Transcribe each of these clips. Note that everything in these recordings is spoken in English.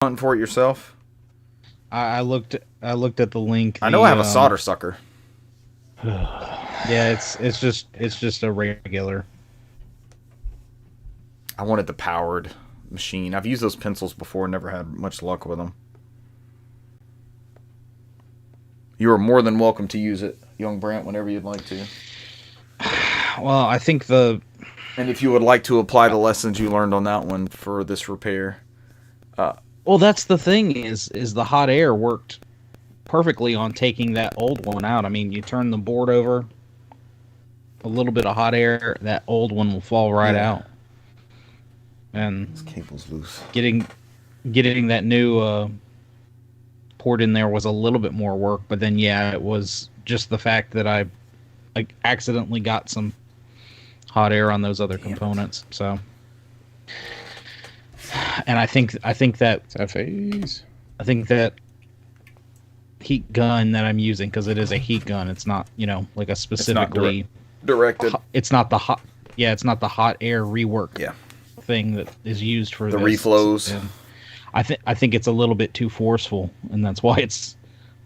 hunting for it yourself? I looked at the link. I know I have a solder sucker. Yeah, it's just a regular. I wanted the powered machine. I've used those pencils before, never had much luck with them. You are more than welcome to use it, young Brant, whenever you'd like to. Well, I think And if you would like to apply the lessons you learned on that one for this repair. Well, that's the thing is the hot air worked perfectly on taking that old one out. I mean, you turn the board over, a little bit of hot air, that old one will fall right out. And this cable's loose. Getting that new port in there was a little bit more work, but then it was just the fact that I accidentally got some hot air on those other components. So, and I think that heat gun that I'm using, because it is a heat gun, it's not like a specifically directed. It's not the hot. Yeah, it's not the hot air rework. Thing that is used for the reflows. And I think it's a little bit too forceful, and that's why it's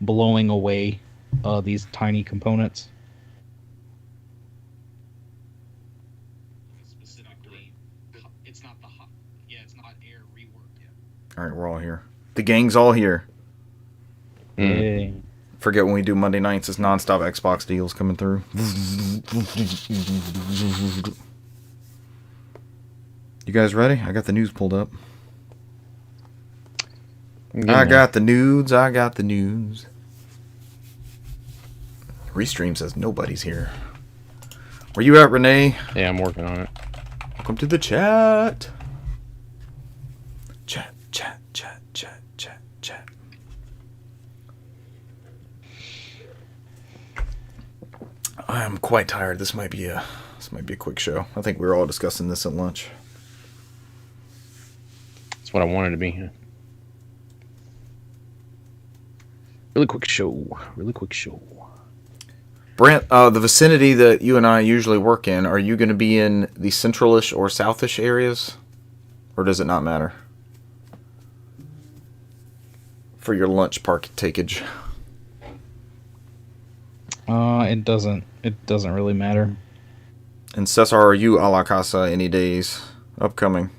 blowing away these tiny components. Specifically, it's not the hot. Yeah, it's not air rework. All right, we're all here. The gang's all here. Hey. Forget when we do Monday nights, it's nonstop Xbox deals coming through. You guys ready? I got the news pulled up. I got the nudes. Restream says nobody's here. Where you at, Renee? Yeah, I'm working on it. Welcome to the chat. Chat. I am quite tired. This might be a quick show. I think we were all discussing this at lunch. That's what I wanted to be. Really quick show. Brant, the vicinity that you and I usually work in, are you going to be in the centralish or southish areas? Or does it not matter? For your lunch partakeage. It doesn't really matter. And Cesar, are you a la casa any days upcoming?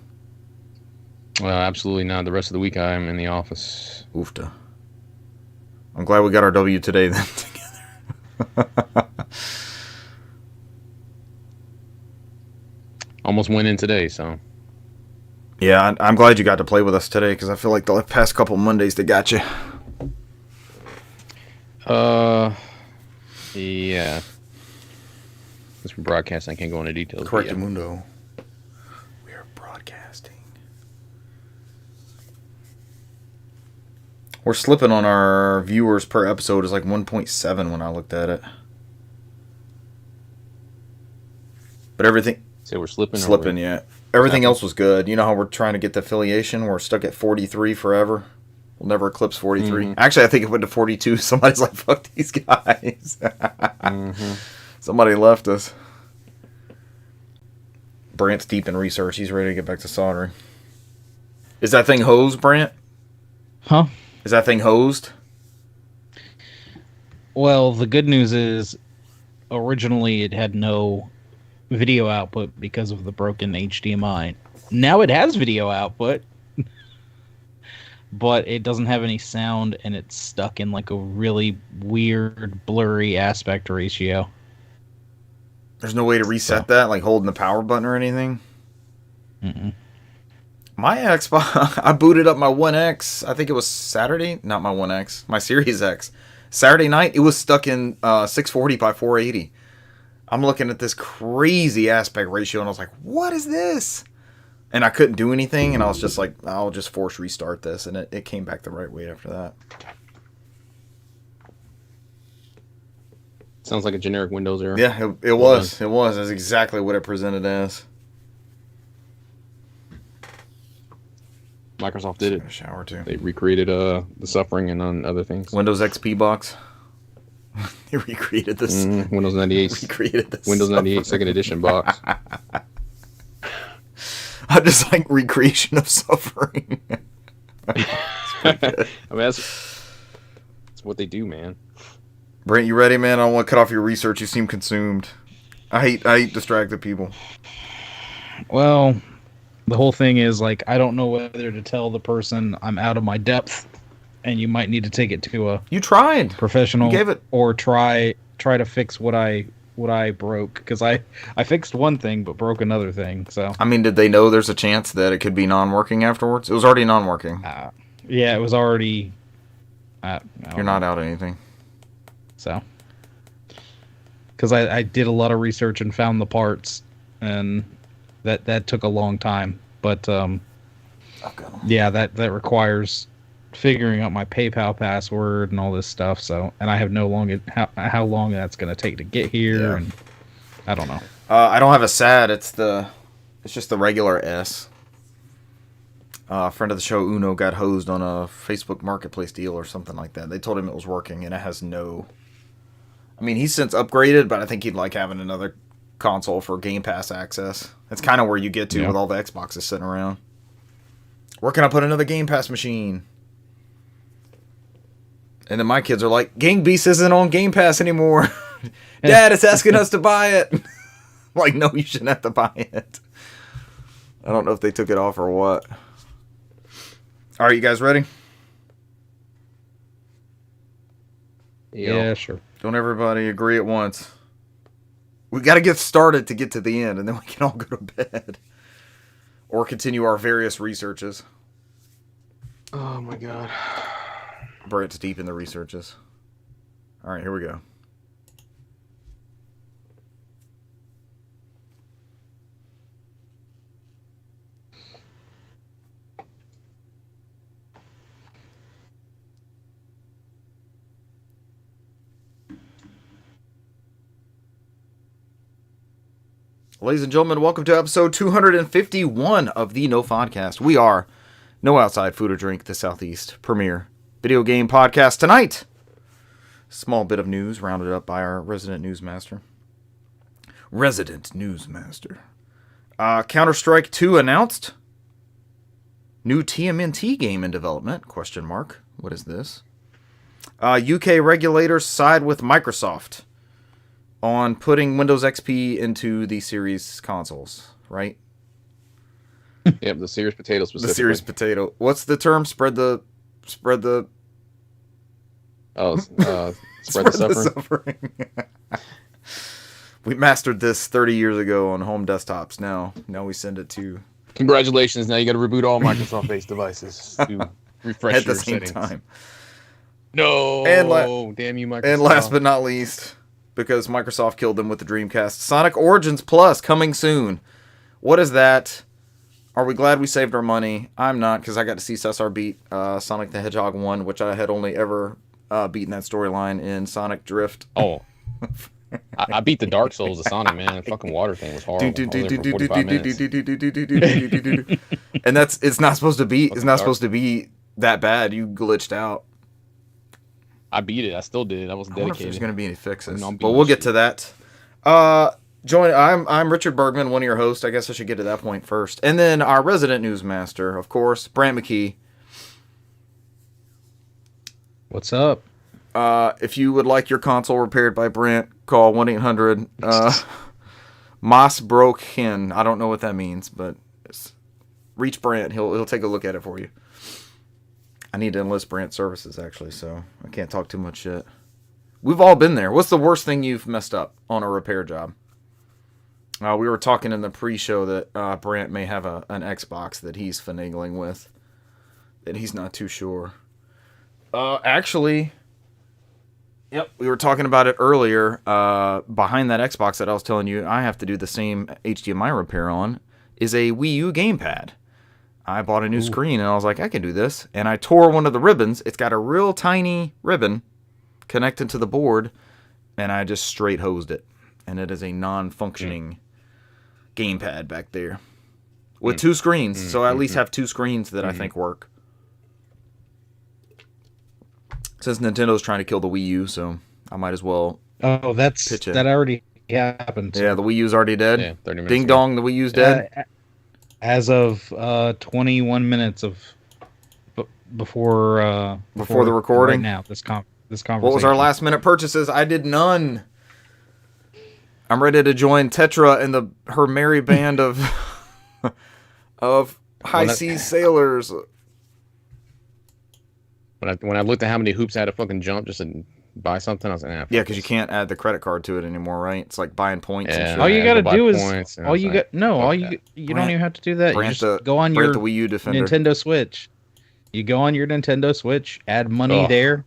Well, absolutely not. The rest of the week I'm in the office. Oofta. I'm glad we got our W today then together. Almost went in today, so. Yeah, I'm glad you got to play with us today, because I feel like the past couple Mondays they got you. Yeah. Since we're broadcasting, I can't go into details. Correct, Mundo. We are broadcasting. We're slipping on our viewers per episode. Is like 1.7 when I looked at it. But everything... So we're slipping? Slipping, yeah. Everything else was good. You know how we're trying to get the affiliation? We're stuck at 43 forever. We'll never eclipse 43. Mm-hmm. Actually, I think it went to 42. Somebody's like, fuck these guys. Mm-hmm. Somebody left us. Brant's deep in research. He's ready to get back to soldering. Is that thing hosed, Brant? Huh? Is that thing hosed? Well, the good news is originally it had no video output because of the broken HDMI. Now it has video output, but it doesn't have any sound, and it's stuck in like a really weird, blurry aspect ratio. There's no way to reset that, like holding the power button or anything? Mm-mm. My Xbox, I booted up my One X, I think it was Saturday, not my One X, my Series X. Saturday night, it was stuck in 640 by 480. I'm looking at this crazy aspect ratio, and I was like, what is this? And I couldn't do anything, and I was just like, I'll just force restart this, and it came back the right way after that. Sounds like a generic Windows error. Yeah, it was. It was. That's exactly what it presented as. Microsoft did it. A shower too. They recreated the suffering and on other things. Windows XP box. They recreated this. Windows 98. Recreated this. Windows 98 Second Edition box. I just like recreation of suffering. I mean, that's what they do, man. Brent, you ready, man? I don't want to cut off your research. You seem consumed. I hate distracted people. Well, the whole thing is like I don't know whether to tell the person I'm out of my depth, and you might need to take it to a You tried. professional, You gave it. or try to fix what I broke, because I fixed one thing but broke another thing. So I mean, did they know there's a chance that it could be non-working afterwards? It was already non-working. yeah, it was already. You're not out anything. So, because I did a lot of research and found the parts, and that took a long time. But yeah, that requires figuring out my PayPal password and all this stuff. So, and I have no long how long that's going to take to get here, and I don't know. I don't have a SAD. It's just the regular S. A friend of the show, Uno, got hosed on a Facebook Marketplace deal or something like that. They told him it was working, and it has no... I mean, he's since upgraded, but I think he'd like having another console for Game Pass access. That's kind of where you get to with all the Xboxes sitting around. Where can I put another Game Pass machine? And then my kids are like, Gang Beast isn't on Game Pass anymore. Dad, it's asking us to buy it. Like, no, you shouldn't have to buy it. I don't know if they took it off or what. All right, you guys ready? Yeah, sure. Don't everybody agree at once. We got to get started to get to the end, and then we can all go to bed. Or continue our various researches. Oh, my God. Brent's deep in the researches. All right, here we go. Ladies and gentlemen, welcome to episode 251 of the NOFODcast. We are No Outside Food or Drink, the Southeast premier video game podcast. Tonight, small bit of news rounded up by our resident newsmaster. Counter-Strike 2 announced. New TMNT game in development, ? What is this? UK regulators side with Microsoft on putting Windows XP into the Series consoles, right? Yep, the Series Potato specifically. The Series Potato. What's the term? Spread the spread the suffering. We mastered this 30 years ago on home desktops. Now we send it to... Congratulations, now you got to reboot all Microsoft-based devices to refresh at the your same settings. time. No, damn you, Microsoft. And last but not least, because Microsoft killed them with the Dreamcast, Sonic Origins Plus coming soon. What is that? Are we glad we saved our money? I'm not, because I got to see Cesar beat Sonic the Hedgehog 1, which I had only ever beaten that storyline in Sonic Drift. Oh, I beat the Dark Souls of Sonic, man. The fucking water thing was horrible. For 45 minutes. And it's not supposed to be. It's not supposed to be that bad. You glitched out. I beat it. I still did. I was dedicated. I wonder if there's going to be any fixes. No, but we'll get to that. I'm Richard Bergman, one of your hosts. I guess I should get to that point first. And then our resident newsmaster, of course, Brant McKee. What's up? If you would like your console repaired by Brant, call 1-800 Moss Broke Hen. I don't know what that means, but reach Brant. He'll take a look at it for you. I need to enlist Brant services, actually, so I can't talk too much shit. We've all been there. What's the worst thing you've messed up on a repair job? We were talking in the pre-show that Brant may have an Xbox that he's finagling with, that he's not too sure. Actually... Yep, we were talking about it earlier. Behind that Xbox that I was telling you I have to do the same HDMI repair on is a Wii U gamepad. I bought a new screen and I was like, I can do this. And I tore one of the ribbons. It's got a real tiny ribbon connected to the board, and I just straight hosed it. And it is a non-functioning gamepad back there with two screens. So I at least have two screens that I think work. Since Nintendo's trying to kill the Wii U, so I might as well pitch it. That already happened. Yeah, the Wii U's already dead. Yeah, 30 minutes Ding ago. dong, the Wii U's dead. As of 21 minutes before the recording? right now. This conversation. What was our last minute purchases? I did none. I'm ready to join Tetra and her merry band of high seas sailors. When I looked at how many hoops I had to fucking jump just to buy something, I was like, nah, yeah, because you can't add the credit card to it anymore, right? It's like buying points. Yeah, and shit. All you got to do is you don't even have to do that. You just go on your the Wii U Defender. Nintendo Switch. You go on your Nintendo Switch, add money there,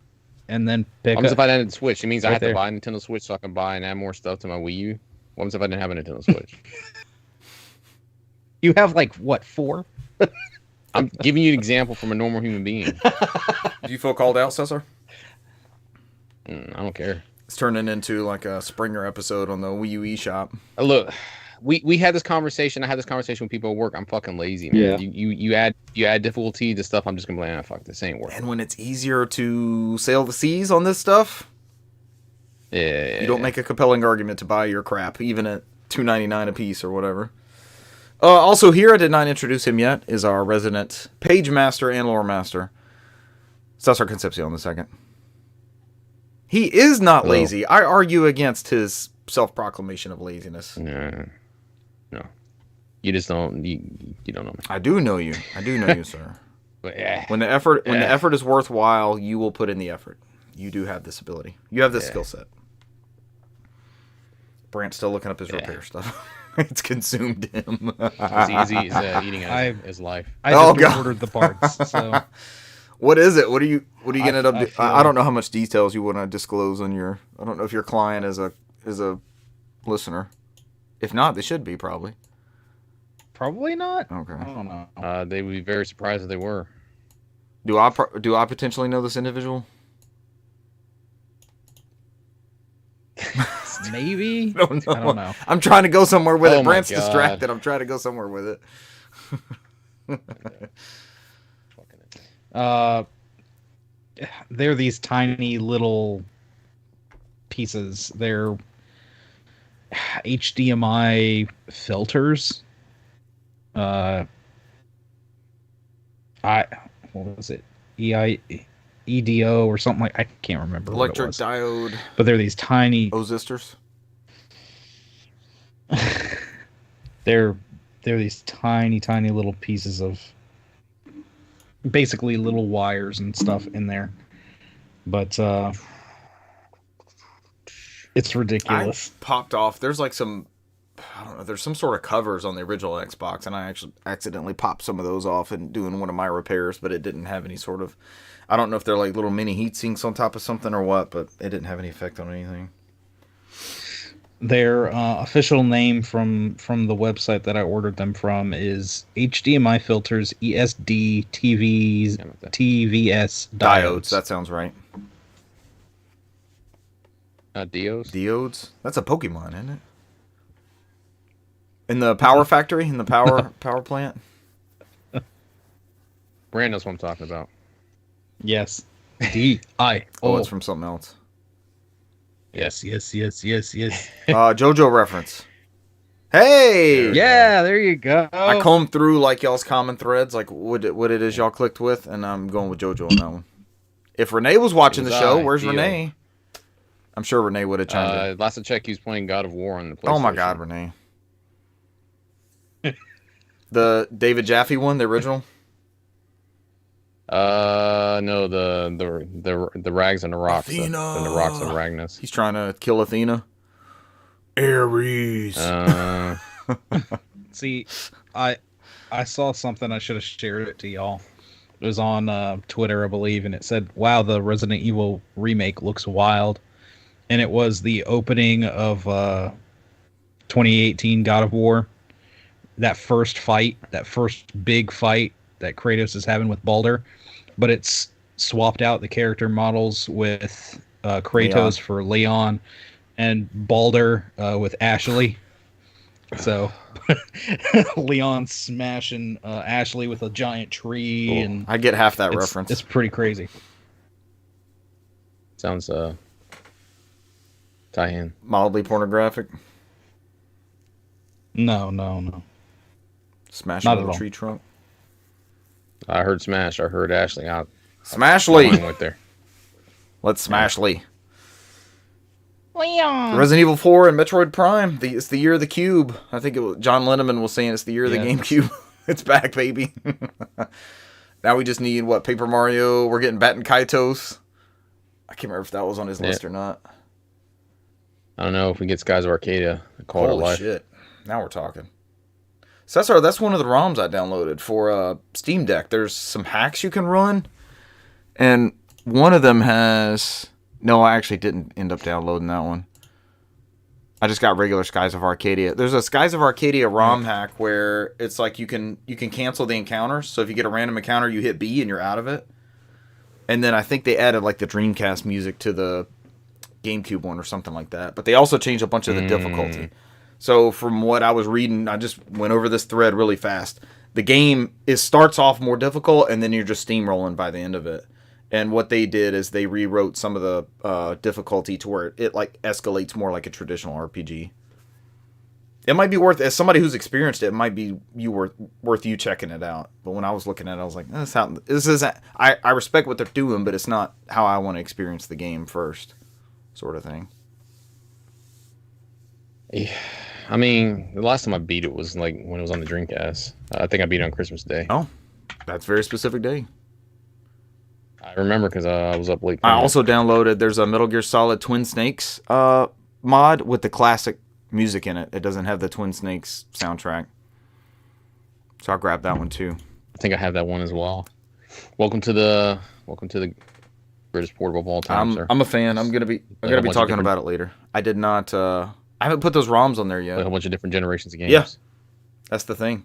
and then pick up. What if I didn't Switch? It means I have there. to buy a Nintendo Switch so I can buy and add more stuff to my Wii U. What if I didn't have a Nintendo Switch? You have like what, 4? I'm giving you an example from a normal human being. Do you feel called out, Cesar? I don't care. It's turning into like a Springer episode on the Wii U eShop. Look, we had this conversation. I had this conversation with people at work. I'm fucking lazy, man. Yeah. You add difficulty to stuff. I'm just gonna be like, fuck, this ain't working. And when it's easier to sail the seas on this stuff, yeah, you don't make a compelling argument to buy your crap, even at $2.99 a piece or whatever. Also here, I did not introduce him yet, is our resident page master and lore master, Cesar Concepcion II. He is not lazy. I argue against his self-proclamation of laziness. No. You just don't. You don't know me. I do know you. Sir. But yeah. When the effort is worthwhile, you will put in the effort. You do have this ability. You have this skill set. Brant's still looking up his repair stuff. It's consumed him. It's easy as eating his life. I just ordered the parts. So. What is it? What are you gonna end up doing? I don't know how much details you want to disclose on your. I don't know if your client is a listener. If not, they should be probably. Probably not. Okay. I don't know. They would be very surprised if they were. Do I potentially know this individual? Maybe. I don't know. I'm trying to go somewhere with it. Brant's distracted. I'm trying to go somewhere with it. They're these tiny little pieces. They're HDMI filters. What was it? EDO or something like I can't remember. Electric diode. But they're these tiny resistors. They're these tiny little pieces of basically little wires and stuff in there. But it's ridiculous. I popped off. There's like some, I don't know, there's some sort of covers on the original Xbox, and I actually accidentally popped some of those off and doing one of my repairs, but it didn't have any sort of, I don't know if they're like little mini heat sinks on top of something or what, but it didn't have any effect on anything. Their official name from the website that I ordered them from is HDMI filters ESD TVS diodes. That sounds right. Diodes? Diodes? That's a Pokemon, isn't it? In the power factory? In the power plant? Brand knows what I'm talking about. Yes. D-I-O. Oh, it's from something else. Yes. JoJo reference. Hey! Yeah, there you go. I combed through like y'all's common threads, like what it is y'all clicked with, and I'm going with JoJo on that one. If Renee was watching the show, where's Renee? I'm sure Renee would have chimed in. Last I checked, he was playing God of War on the PlayStation. Oh my God, Renee. The David Jaffe one, the original? No, the Rags and the Rocks. Athena. The Rocks and Ragnus. He's trying to kill Athena. Ares. See, I saw something. I should have shared it to y'all. It was on Twitter, I believe, and it said, "Wow, the Resident Evil remake looks wild." And it was the opening of 2018 God of War. That first big fight that Kratos is having with Baldur, but it's swapped out the character models with Kratos for Leon and Baldur with Ashley. So Leon smashing Ashley with a giant tree, cool. And I get half that reference. It's pretty crazy. Sounds tie-in. Mildly pornographic. No. Smashing a tree trunk. I heard smash. I heard Ashley. Smashly. Right there. Let's Smashly. Leon. Resident Evil 4 and Metroid Prime. It's the year of the cube. I think John Lennon was saying it's the year of the GameCube. It's back, baby. Now we just need, Paper Mario. We're getting Batten Kaitos. I can't remember if that was on his list or not. I don't know if we get Skies of Arcadia. Holy shit. Now we're talking. So that's one of the ROMs I downloaded for Steam Deck. There's some hacks you can run. And one of them has... No, I actually didn't end up downloading that one. I just got regular Skies of Arcadia. There's a Skies of Arcadia ROM hack where it's like you can cancel the encounters. So if you get a random encounter, you hit B and you're out of it. And then I think they added like the Dreamcast music to the GameCube one or something like that. But they also changed a bunch of the difficulty. So from what I was reading, I just went over this thread really fast. The game starts off more difficult, and then you're just steamrolling by the end of it. And what they did is they rewrote some of the difficulty to where it like escalates more like a traditional RPG. It might be worth, as somebody who's experienced it, it might be worth you checking it out. But when I was looking at it, I was like, I respect what they're doing, but it's not how I want to experience the game first, sort of thing. Yeah. I mean, the last time I beat it was like when it was on the Dreamcast. I think I beat it on Christmas Day. Oh, that's a very specific day. I remember because I was up late. I also downloaded, there's a Metal Gear Solid Twin Snakes mod with the classic music in it. It doesn't have the Twin Snakes soundtrack. So I'll grab that one too. I think I have that one as well. Welcome to the greatest portable of all time, sir. I'm a fan. I'm gonna be talking about it later. I did not I haven't put those ROMs on there yet. A whole bunch of different generations of games. Yeah. That's the thing.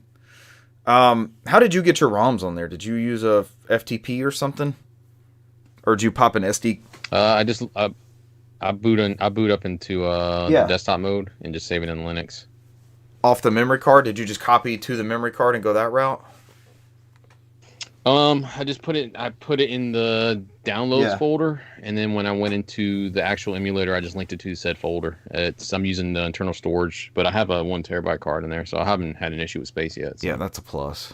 How did you get your ROMs on there? Did you use a FTP or something? Or did you pop an SD? I boot up into the desktop mode and just save it in Linux. Off the memory card? Did you just copy to the memory card and go that route? I just put it in the downloads folder, and then when I went into the actual emulator, I just linked it to said folder. I'm using the internal storage, but I have a 1 terabyte card in there, so I haven't had an issue with space yet. So. Yeah, that's a plus.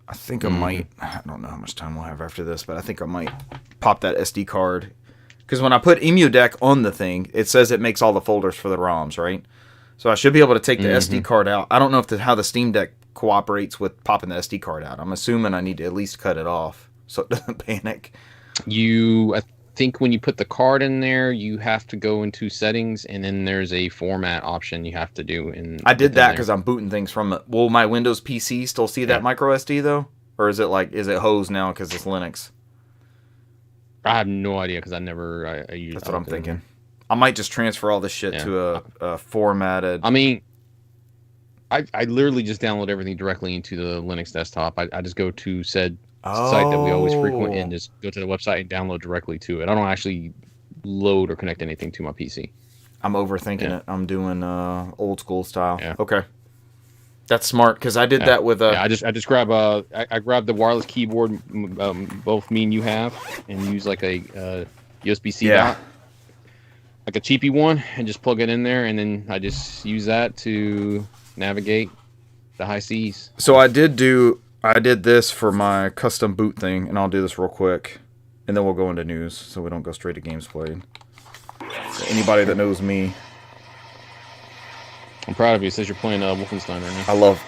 I think I might, I don't know how much time we'll have after this, but I think I might pop that SD card. Because when I put EmuDeck on the thing, it says it makes all the folders for the ROMs, right? So I should be able to take the SD card out. I don't know how the Steam Deck cooperates with popping the SD card out. I'm assuming I need to at least cut it off so it doesn't panic. I think when you put the card in there, you have to go into settings, and then there's a format option you have to do. I did that because I'm booting things from it. Will my Windows PC still see that micro SD though, or is it hosed now because it's Linux? I have no idea because I use. That's what I'm thinking. I might just transfer all this shit to a formatted. I mean, I literally just download everything directly into the Linux desktop. I just go to said site that we always frequent and just go to the website and download directly to it. I don't actually load or connect anything to my PC. I'm overthinking it. I'm doing old school style. Yeah. Okay. That's smart because I did that with I just grab I grabbed the wireless keyboard both me and you have, and use like a USB-C dot, like a cheapy one, and just plug it in there, and then I just use that to navigate the high seas. So I did this for my custom boot thing, and I'll do this real quick, and then we'll go into news so we don't go straight to games played. So anybody that knows me. I'm proud of you. It says you're playing Wolfenstein right now. I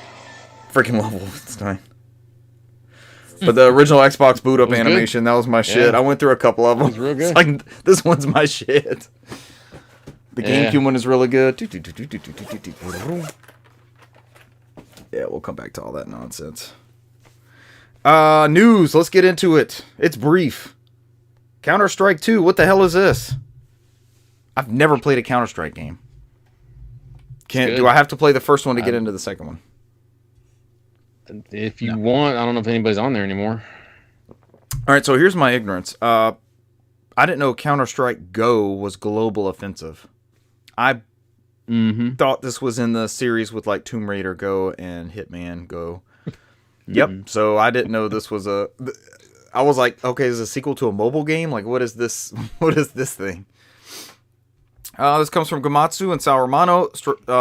freaking love Wolfenstein. But the original Xbox boot up animation, that was my shit. I went through a couple of them. It was real good. It's like, this one's my shit. The GameCube one is really good. Yeah, we'll come back to all that nonsense. News. Let's get into it. It's brief. Counter-Strike 2. What the hell is this? I've never played a Counter-Strike game. Do I have to play the first one to get into the second one? If you want, I don't know if anybody's on there anymore. All right, so here's my ignorance. I didn't know Counter-Strike Go was global offensive. I thought this was in the series with like Tomb Raider Go and Hitman Go. Yep. So I didn't know this was I was like, okay, is this a sequel to a mobile game? Like, what is this? What is this thing? This comes from Gamatsu and Sao Romano.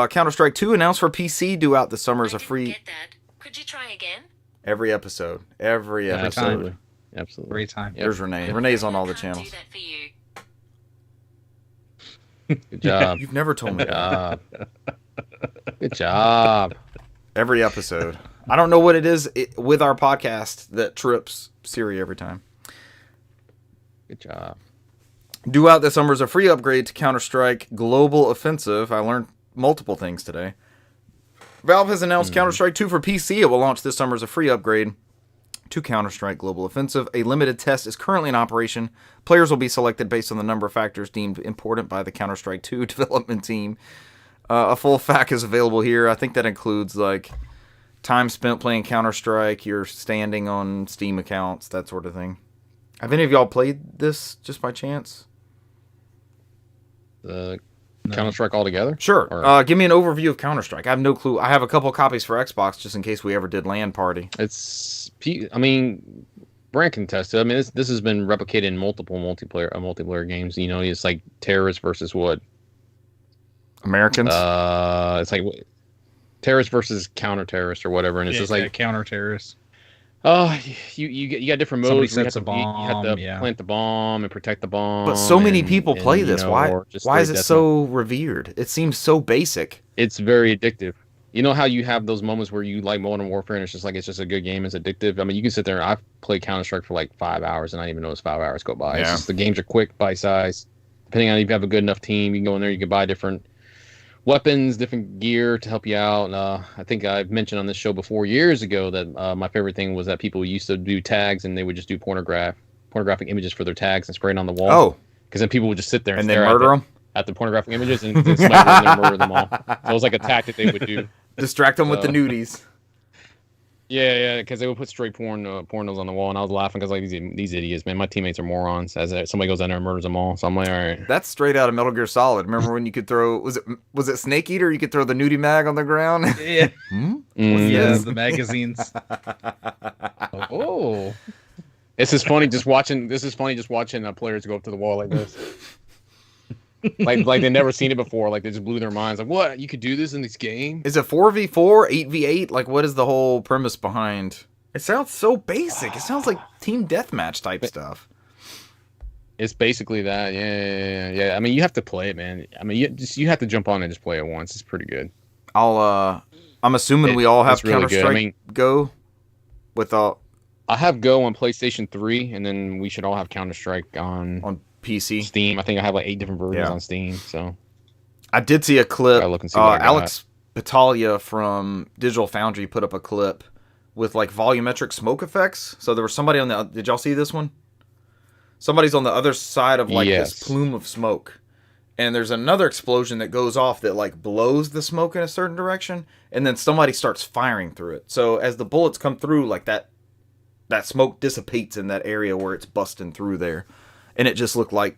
Counter-Strike 2 announced for PC due out this summer as a free. Get that. Could you try again? Every episode. Absolutely. Absolutely. Great time. Yep. There's Renee. Renee's on all the channels. Good job. You've never told me Good that. job. Good job. Every episode. I don't know what it is with our podcast that trips Siri every time. Good job. Due out this summer is a free upgrade to Counter-Strike Global Offensive. I learned multiple things today. Valve has announced Counter-Strike 2 for PC. It will launch this summer as a free upgrade to Counter-Strike Global Offensive. A limited test is currently in operation. Players will be selected based on the number of factors deemed important by the Counter-Strike 2 development team. A full FAQ is available here. I think that includes like time spent playing Counter-Strike, your standing on Steam accounts, that sort of thing. Have any of y'all played this just by chance? The Counter-Strike altogether? Sure. Or- Give me an overview of Counter-Strike. I have no clue. I have a couple copies for Xbox just in case we ever did LAN party. I mean, Brand can test it. I mean, this has been replicated in multiple multiplayer games. You know, it's like terrorists versus what? Americans? It's like terrorists versus counter-terrorists or whatever, and it's just like counter terrorists. Oh, you got different Somebody modes. sets You a bomb. have to plant the bomb and protect the bomb. But so many and- people and, play you this. know, Why or just is the it death so revered? It seems so basic. It's very addictive. You know how you have those moments where you like Modern Warfare and it's just a good game. It's addictive. I mean, you can sit there and I've played Counter-Strike for like 5 hours and I didn't even notice 5 hours go by. It's Yeah. just the games are quick, bite size. Depending on if you have a good enough team, you can go in there, you can buy different weapons, different gear to help you out. I think I've mentioned on this show before years ago that my favorite thing was that people used to do tags and they would just do pornographic images for their tags and spray it on the wall. Oh, Because then people would just sit there and and then stare murder them? at the pornographic images and then somebody would go in there and murder them all. So it was like a tactic they would do. Distract them with the So- nudies. Yeah, because they would put straight pornos on the wall, and I was laughing because like these idiots, man, my teammates are morons. As somebody goes in there and murders them all, so I'm like, all right. That's straight out of Metal Gear Solid. Remember when you could throw, was it Snake Eater? You could throw the nudie mag on the ground? Yeah, Hmm? yeah, this? the magazines. Oh, this is funny just watching players go up to the wall like this. like they've never seen it before. Like they just blew their minds. Like, what? You could do this in this game? Is it 4v4, 8v8? Like, what is the whole premise behind? It sounds so basic. It sounds like team deathmatch type stuff. It's basically that. Yeah. I mean, you have to play it, man. I mean, you have to jump on and just play it once. It's pretty good. I'm assuming we all have it's really good. Counter-Strike I mean- Go with I have Go on PlayStation 3, and then we should all have Counter-Strike on PC. Steam. I think I have like 8 different versions Yeah. on Steam. So I did see a clip. Gotta look and see what I got. Alex Battaglia from Digital Foundry put up a clip with like volumetric smoke effects. So there was somebody on the. Did y'all see this one? Somebody's on the other side of like Yes. this plume of smoke, and there's another explosion that goes off that like blows the smoke in a certain direction, and then somebody starts firing through it. So as the bullets come through, like that smoke dissipates in that area where it's busting through there, and it just looked like.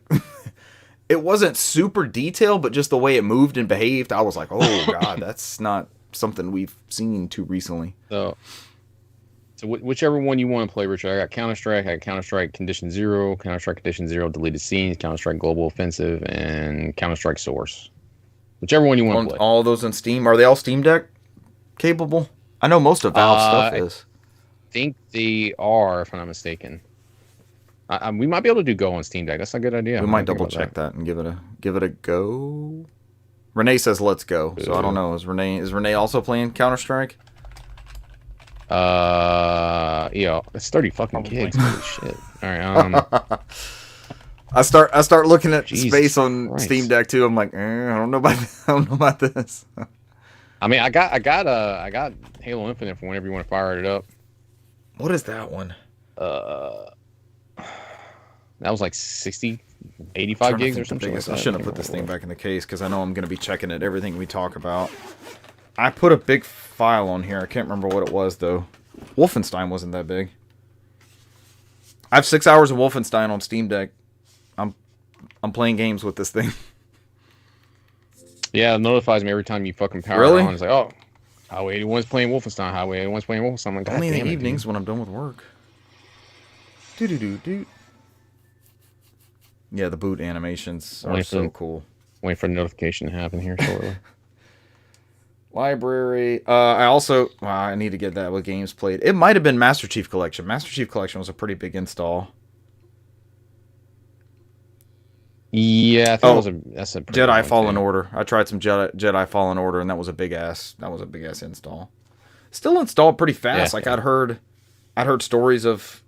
It wasn't super detailed, but just the way it moved and behaved, I was like, oh, God, that's not something we've seen too recently. So whichever one you want to play, Richard. I got Counter-Strike Condition Zero, Counter-Strike Condition Zero Deleted Scenes, Counter-Strike Global Offensive, and Counter-Strike Source. Whichever one you want to play. All those on Steam. Are they all Steam Deck capable? I know most of Valve's stuff is. I think they are, if I'm not mistaken. We might be able to do Go on Steam Deck. That's a good idea. We might double check that and give it a go. Renee says let's go. So I don't know. Is Renee also playing Counter-Strike? Yeah, it's 30 fucking gigs. Holy shit. All right. I start looking at Jesus space on Christ. Steam Deck too. I'm like, I don't know about this. I mean, I got Halo Infinite for whenever you want to fire it up. What is that one? That was like 60, 85 gigs or something. I shouldn't have put this thing back in the case because I know I'm going to be checking it, everything we talk about. I put a big file on here. I can't remember what it was, though. Wolfenstein wasn't that big. I have 6 hours of Wolfenstein on Steam Deck. I'm playing games with this thing. Yeah, it notifies me every time you fucking power Really? it on. It's like, oh, Highway 81's playing Wolfenstein. Highway 81's playing Wolfenstein. I'm like, God Only in damn the it, evenings dude. when I'm done with work. Do. Yeah, the boot animations are Waiting so for- cool. Waiting for the notification to happen here shortly. Library. I also I need to get that with games played. It might have been Master Chief Collection. Master Chief Collection was a pretty big install. Yeah, I think that's a pretty Jedi good one, Fallen too. Order. I tried some Jedi Fallen Order, and that was a big ass install. Still installed pretty fast. Yeah, Like yeah. I'd heard stories of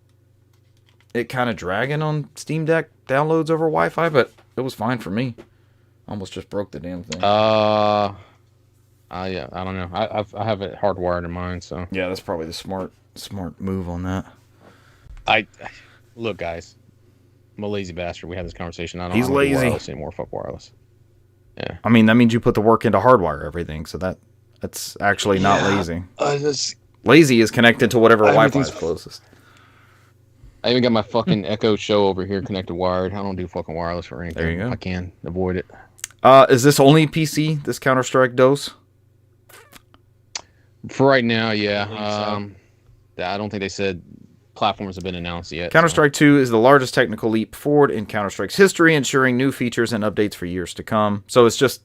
it kind of dragging on Steam Deck downloads over Wi-Fi, but it was fine for me. Almost just broke the damn thing. Yeah, I don't know. I have it hardwired in mine, so Yeah, that's probably the smart move on that. Look, guys, I'm a lazy bastard. We had this conversation. I don't He's do lazy. wireless anymore. Fuck wireless. Yeah. I mean, that means you put the work into hardwire everything, so that's actually not lazy. Lazy is connected to whatever Wi-Fi is closest. I even got my fucking Echo Show over here connected wired. I don't do fucking wireless for anything. There you go. If I can avoid it. Is this only PC, this Counter-Strike dose? For right now, yeah. so. I don't think they said platforms have been announced yet. Counter-Strike 2 is the largest technical leap forward in Counter-Strike's history, ensuring new features and updates for years to come. So it's just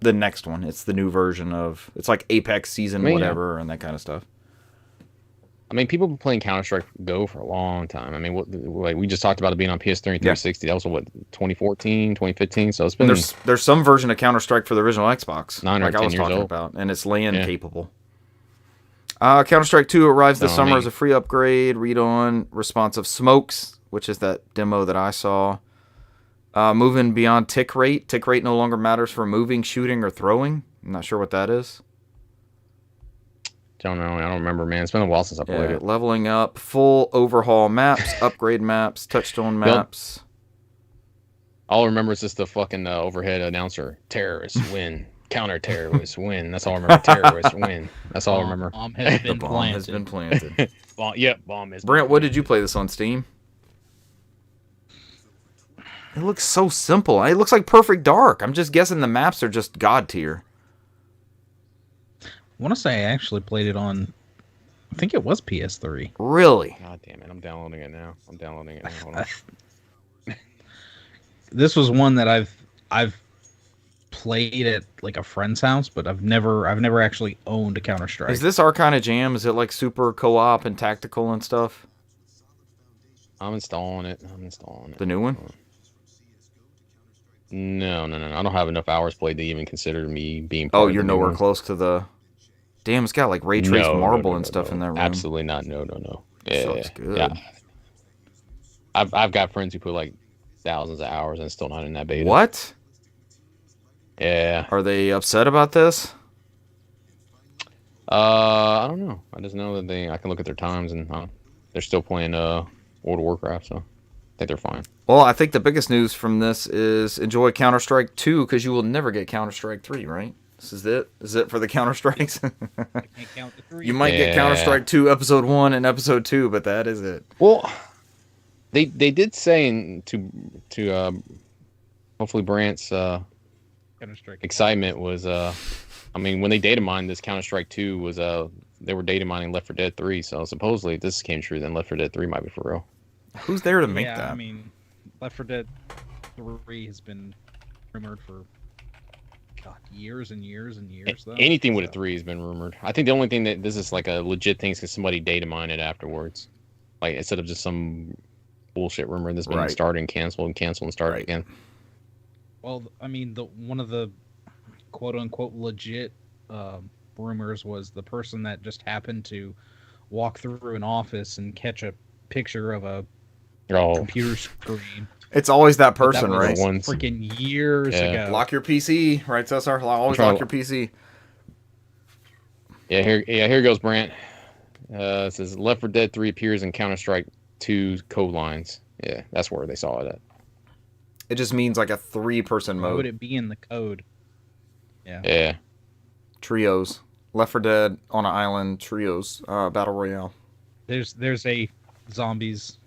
the next one. It's the new version of... It's like Apex season whatever and that kind of stuff. I mean, people have been playing Counter-Strike Go for a long time. I mean, like we just talked about it being on PS3 and 360. That was, 2014, 2015? So it's been... There's some version of Counter-Strike for the original Xbox. 9 or like 10 I was years talking old. about. And it's LAN capable. Counter-Strike 2 arrives this summer as a free upgrade. Read-on responsive smokes, which is that demo that I saw. Moving beyond tick rate. Tick rate no longer matters for moving, shooting, or throwing. I'm not sure what that is. Don't know. I don't remember, man. It's been a while since I played it. Leveling up. Full overhaul maps. Upgrade maps. Touchstone maps. All I remember is just the fucking overhead announcer. Terrorists win. Counter-terrorists win. That's all I remember. Terrorists win. That's all I remember. Bomb has been Bomb planted. has been planted. Bomb is. Brent, what did you play this on Steam? It looks so simple. It looks like Perfect Dark. I'm just guessing the maps are just god tier. I want to say I actually played it on, I think it was PS3. Really? God damn it! I'm downloading it now. Hold on. This was one that I've played at like a friend's house, but I've never actually owned a Counter-Strike. Is this our kind of jam? Is it like super co-op and tactical and stuff? I'm installing it. The new one? No. I don't have enough hours played to even consider me being part of You're the new nowhere one. close to the... Damn, it's got like ray traced marble and stuff no. in that room. Absolutely not. No. Yeah, So it's good. Yeah. I've got friends who put like thousands of hours and it's still not in that beta. What? Yeah. Are they upset about this? I don't know. I just know that I can look at their times and they're still playing World of Warcraft, so I think they're fine. Well, I think the biggest news from this is enjoy Counter-Strike 2 because you will never get Counter-Strike 3, right? This is it? This is it for the Counter-Strikes? I can't count to 3. You might get Counter-Strike 2 Episode 1 and Episode 2, but that is it. Well, they did say to hopefully Brant's Counter-Strike excitement was I mean, when they data mined this Counter-Strike 2 was they were data mining Left 4 Dead 3, so supposedly if this came true, then Left 4 Dead 3 might be for real. Who's there to make that? I mean, Left 4 Dead 3 has been rumored for years and years and years. Though. Anything with a 3 has been rumored. I think the only thing that this is like a legit thing is because somebody data mined it afterwards, like instead of just some bullshit rumor that's been started and canceled and started again. Well, I mean, one of the quote unquote legit rumors was the person that just happened to walk through an office and catch a picture of a computer screen. It's always that person, right? Freaking years ago. Lock your PC, right, Cesar? Always lock your PC. Yeah, here goes Brant. It says Left 4 Dead 3 appears in Counter-Strike 2 code lines. Yeah, that's where they saw it at. It just means like a 3-person mode. Why would it be in the code? Yeah. Trios. Left 4 Dead on an island. Trios. Battle Royale. There's a zombies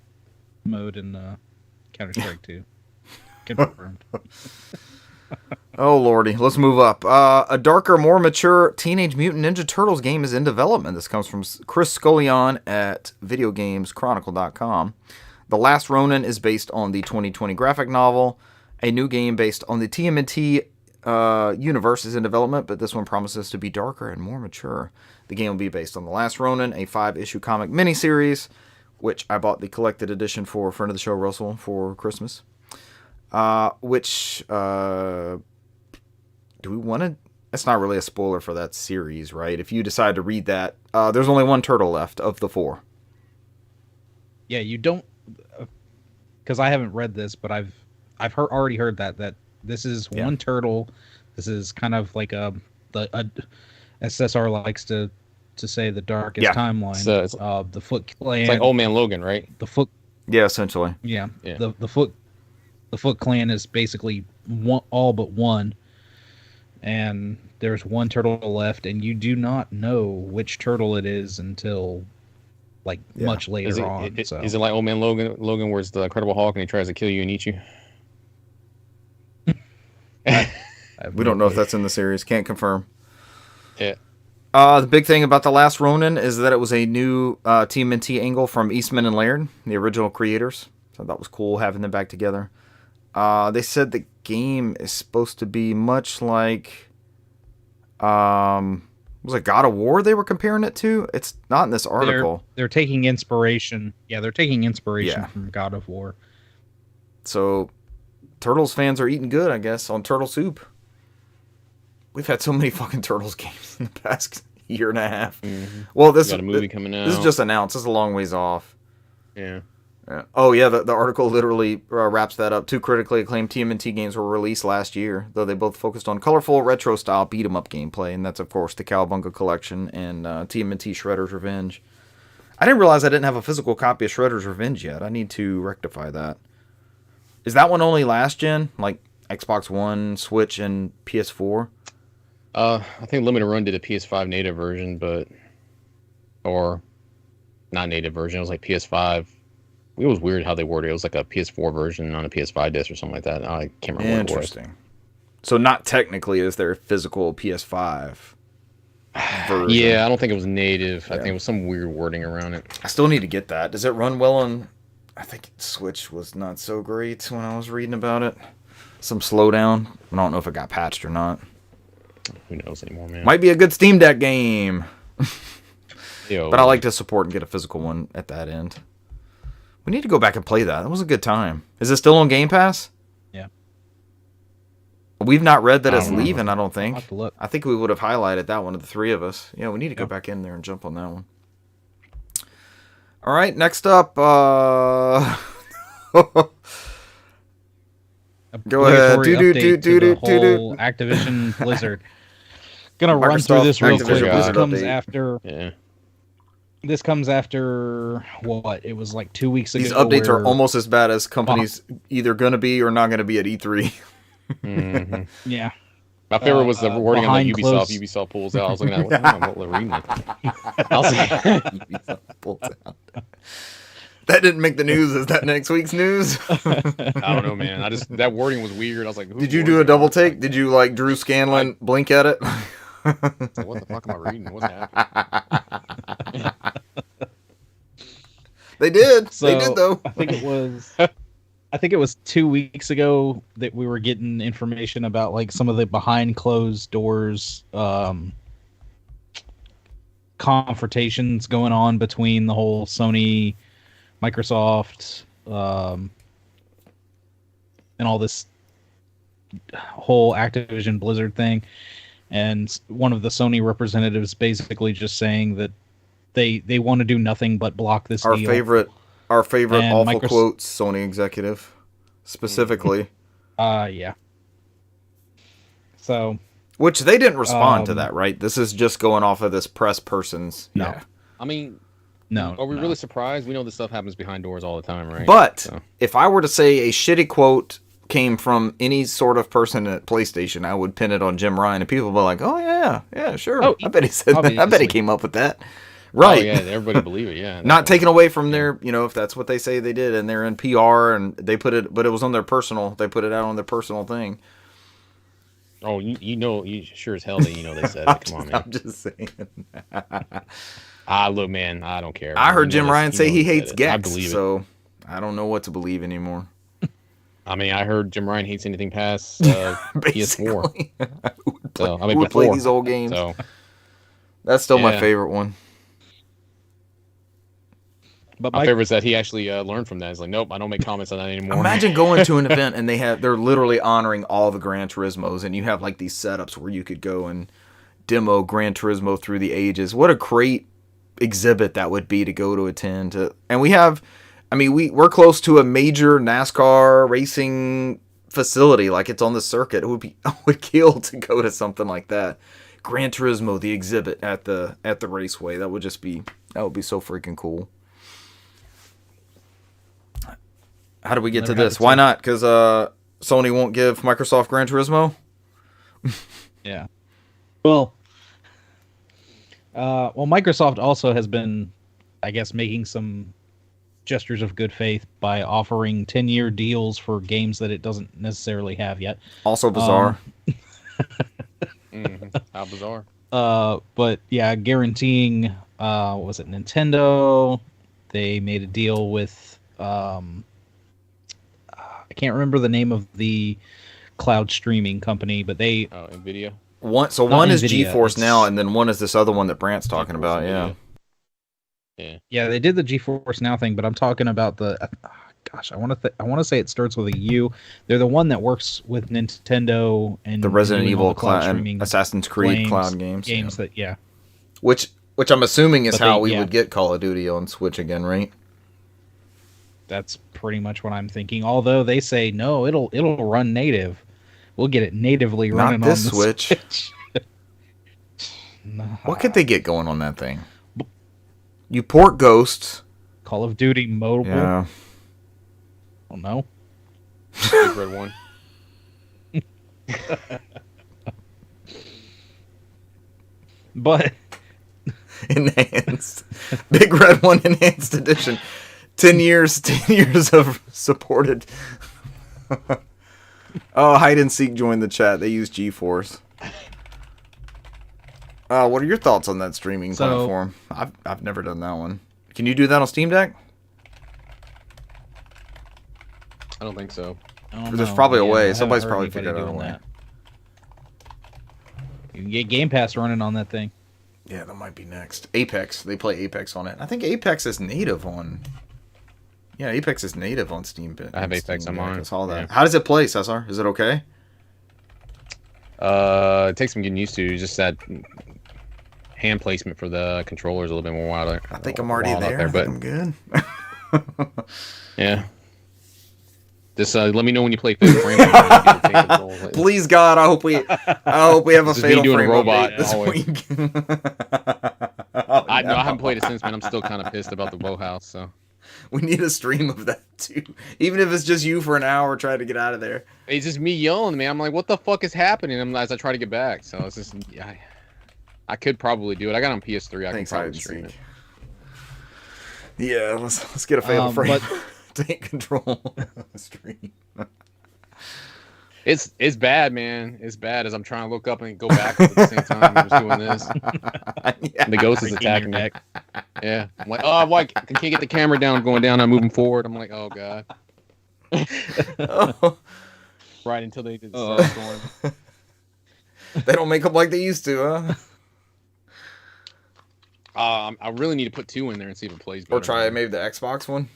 mode in Counter-Strike 2. Confirmed. Oh, lordy. Let's move up. A darker, more mature Teenage Mutant Ninja Turtles game is in development. This comes from Chris Scullion at VideoGamesChronicle.com. The Last Ronin is based on the 2020 graphic novel. A new game based on the TMNT universe is in development, but this one promises to be darker and more mature. The game will be based on The Last Ronin, a 5-issue comic miniseries, which I bought the collected edition for a friend of the show, Russell, for Christmas. Do we want to... It's not really a spoiler for that series, right? If you decide to read that, there's only one turtle left of the 4. Yeah, you don't... Because I haven't read this, but I've already heard that this is one turtle. This is kind of like a SSR likes to say the darkest timeline. So it's the Foot Clan. It's like Old Man Logan, right? The Foot. Yeah, essentially. Yeah. The Foot Clan is basically all but one, and there's one turtle left, and you do not know which turtle it is until much later on. Is it like Old Man Logan, where it's the Incredible Hulk and he tries to kill you and eat you? We don't know if that's in the series. Can't confirm. Yeah. The big thing about The Last Ronin is that it was a new TMNT angle from Eastman and Laird, the original creators. So that was cool having them back together. They said the game is supposed to be much like... was it God of War they were comparing it to? It's not in this article. They're taking inspiration. Yeah, they're taking inspiration from God of War. So, Turtles fans are eating good, I guess, on Turtle Soup. We've had so many fucking Turtles games in the past year and a half. Mm-hmm. Well, this got a movie coming out. This is just announced. This is a long ways off. Yeah. Oh, yeah, the article literally wraps that up. 2 critically acclaimed TMNT games were released last year, though they both focused on colorful, retro-style beat-em-up gameplay, and that's, of course, the Cowabunga Collection and TMNT Shredder's Revenge. I didn't realize I didn't have a physical copy of Shredder's Revenge yet. I need to rectify that. Is that one only last gen? Like Xbox One, Switch, and PS4? I think Limited Run did a PS5 native version, or not native version. It was like PS5. It was weird how they worded it. It was like a PS4 version on a PS5 disc or something like that. I can't remember what it was. Interesting. So not technically is there a physical PS5 version. Yeah, I don't think it was native. Yeah. I think it was some weird wording around it. I still need to get that. Does it run well on... I think Switch was not so great when I was reading about it. Some slowdown. I don't know if it got patched or not. Who knows anymore, man? Might be a good Steam Deck game. Yo, But I like to support and get a physical one at that end. We need to go back and play that. That was a good time. Is it still on Game Pass? Yeah. We've not read that I it's don't know. leaving, I don't I'll think. have to look. I think we would have highlighted that one of the 3 of us. Yeah, we need to go back in there and jump on that one. All right, next up. Go ahead. Obligatory update to the whole Activision Blizzard. Gonna run through this real Activision quick. This Blizzard comes update. after. Yeah. This comes after what? It was like 2 weeks ago. These updates are where- almost as bad as companies either going to be or not going to be at E3. Mm-hmm. Yeah. My favorite was the wording on the behind Ubisoft. closed- Ubisoft pulls out. I was looking at what we're reading. I was like, That didn't make the news. Is that next week's news? I don't know, man. That wording was weird. I was like, Did you do a double take? Did you like Drew Scanlon blink at it? Like, what the fuck am I reading? What's happening? They did. So, They did though. I think it was 2 weeks ago that we were getting information about like some of the behind closed doors confrontations going on between the whole Sony, Microsoft, and all this whole Activision Blizzard thing. And one of the Sony representatives basically just saying that they want to do nothing but block this Our deal. favorite And awful Microsoft- quotes, Sony executive, specifically. Yeah. So Which they didn't respond to that, right? This is just going off of this press person's. No. Yeah. I mean, no. are we really surprised? We know this stuff happens behind doors all the time, right? But So. if I were to say a shitty quote came from any sort of person at PlayStation, I would pin it on Jim Ryan, and people would be like, "Oh yeah, sure." Oh, I bet he said that. I bet he obviously. came up with that. Right. Oh, yeah, everybody believe it. Yeah. Not taken away from their, if that's what they say they did, and they're in PR, and they put it, but it was on their personal. They put it out on their personal thing. Oh, you sure as hell that they said it. Come on, man. I'm just saying. Look, man, I don't care. I heard You know Jim this- Ryan you say know he said hates it. Gex, I believe it. so I don't know what to believe anymore. I mean, I heard Jim Ryan hates anything past PS4. Basically. So I Who mean, would play before. these old games? So That's still my Yeah. favorite one. But my favorite is that he actually learned from that. He's like, nope, I don't make comments on that anymore. Imagine going to an event and they're literally honoring all the Gran Turismos, and you have like these setups where you could go and demo Gran Turismo through the ages. What a great exhibit that would be to go to attend. And we have, I mean, we're close to a major NASCAR racing facility, like it's on the circuit. I would kill to go to something like that. Gran Turismo, the exhibit at the raceway. That would be so freaking cool. How do we get to this? Why not? Because Sony won't give Microsoft Gran Turismo? Yeah. Well, Microsoft also has been, I guess, making some gestures of good faith by offering 10-year deals for games that it doesn't necessarily have yet. Also bizarre. How bizarre. But yeah, guaranteeing, was it Nintendo? They made a deal with, I can't remember the name of the cloud streaming company, but they... Oh, NVIDIA? One is NVIDIA, GeForce Now, and then one is this other one that Brant's talking about, NVIDIA. yeah. Yeah, they did the GeForce Now thing, but I'm talking about the... gosh, I want to say it starts with a U. They're the one that works with Nintendo and The Resident doing all Evil the cloud and streaming Assassin's Creed cloud games. Games Yeah. that, yeah. Which I'm assuming is But how they- we yeah. would get Call of Duty on Switch again, right? That's pretty much what I'm thinking. Although they say no, it'll run native. We'll get it natively Not running this on the Switch. Nah. What could they get going on that thing? You port Ghosts. Call of Duty Mobile. Yeah. I don't know. Big red one. But Enhanced. Big Red One Enhanced Edition. 10 years of supported. Oh, Hide and Seek joined the chat. They use GeForce. What are your thoughts on that streaming platform? I've never done that one. Can you do that on Steam Deck? I don't think so. I don't There's know. probably a Yeah, way. I haven't Somebody's heard probably anybody figured out a doing way. that. You can get Game Pass running on that thing. Yeah, that might be next. Apex. They play Apex on it. I think Apex is native on... Yeah, Apex is native on Steam. I have Apex on mine. I saw that. Yeah. How does it play, Cesar? Is it okay? It takes some getting used to. Just that hand placement for the controller is a little bit more wild. I think I'm already wild out there. I but think I'm good. yeah. Just let me know when you play Fatal Frame. I'll get to take control. Please God, I hope we have a This is me Fatal doing a Frame robot update this always. week. I haven't played it since, man. I'm still kind of pissed about the bow house. So We need a stream of that too. Even if it's just you for an hour trying to get out of there. it's just me yelling, man. I'm like, what the fuck is happening? As I try to get back. So it's just, I could probably do it. I got it on PS3. I Thanks, can Hide probably and stream Seek. it. Yeah, let's get a Fatal Frame. But- Take control of the stream. It's bad, man. It's bad as I'm trying to look up and go back at the same time. I'm just doing this. Yeah. And the ghost is attacking me. Yeah. I'm like, oh, why I can't get the camera down, going down, I'm moving forward. I'm like, oh god. Oh, Right until they did start going. they don't make them like they used to, huh? I really need to put 2 in there and see if it plays better. Or try maybe the Xbox one.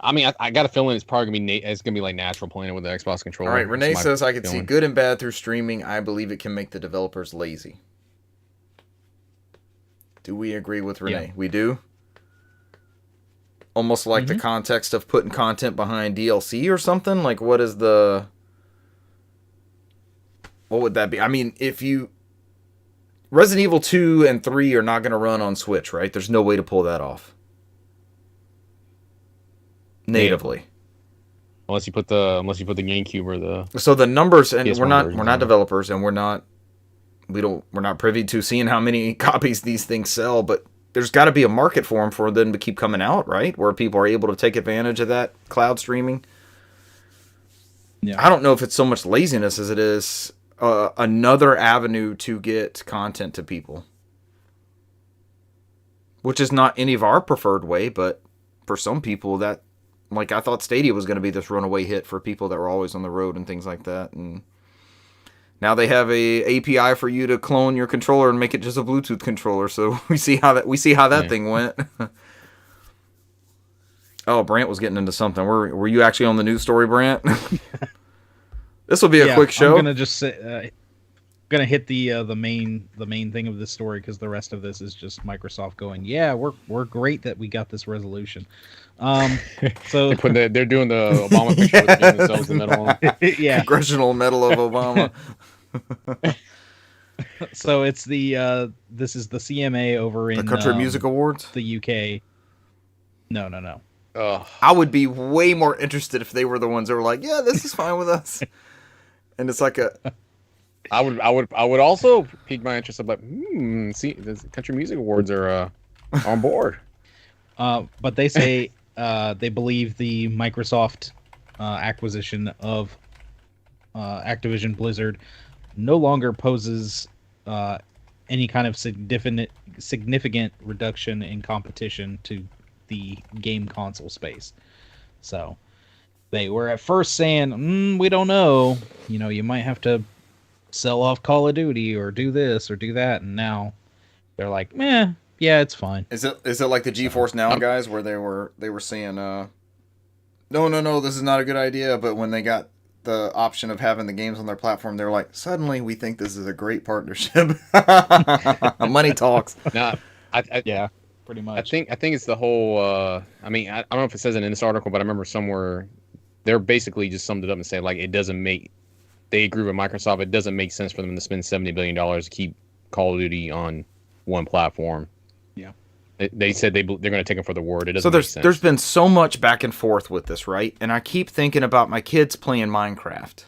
I mean, I got a feeling it's probably gonna be it's gonna be like natural playing it with the Xbox controller. All right, Renee That's my says I can see feeling. good and bad through streaming. I believe it can make the developers lazy. Do we agree with Renee? Yeah. We do. Almost like the context of putting content behind DLC or something. Like, what would that be? I mean, if you Resident Evil 2 and 3 are not going to run on Switch, right? There's no way to pull that off natively. Unless you put the GameCube or the So the numbers, and PS1 we're not version. developers, and we're not privy to seeing how many copies these things sell, but there's got to be a market for them to keep coming out, right? Where people are able to take advantage of that cloud streaming. Yeah. I don't know if it's so much laziness as it is another avenue to get content to people, which is not any of our preferred way, but for some people that Like, I thought Stadia was going to be this runaway hit for people that were always on the road and things like that. And now they have a API for you to clone your controller and make it just a Bluetooth controller. So we see how that thing went. Oh, Brant was getting into something. Were you actually on the news story, Brant? This will be a quick show. I'm gonna just say, gonna hit the main thing of this story, because the rest of this is just Microsoft going, yeah, we're great that we got this resolution. So they're doing the Obama picture with themselves in the middle. Yeah, Congressional Medal of Obama. So it's this is the CMA over in the Country Music Awards, the UK. No. I would be way more interested if they were the ones that were like, yeah, this is fine with us. And it's like I would also pique my interest. About see, the Country Music Awards are on board. But they say they believe the Microsoft acquisition of Activision Blizzard no longer poses any kind of significant reduction in competition to the game console space. So they were at first saying, we don't know. You might have to sell off Call of Duty or do this or do that. And now they're like, yeah, it's fine. Is it like the GeForce Now guys where they were saying, no, this is not a good idea. But when they got the option of having the games on their platform, they were like, suddenly we think this is a great partnership. Money talks. No, Yeah, pretty much. I think it's the whole. I don't know if it says it in this article, but I remember somewhere they're basically just summed it up and said, like, it doesn't make. They agree with Microsoft. It doesn't make sense for them to spend $70 billion to keep Call of Duty on one platform. Yeah. They said they're going to take them for the word. It doesn't So make sense. there's been so much back and forth with this, right? And I keep thinking about my kids playing Minecraft.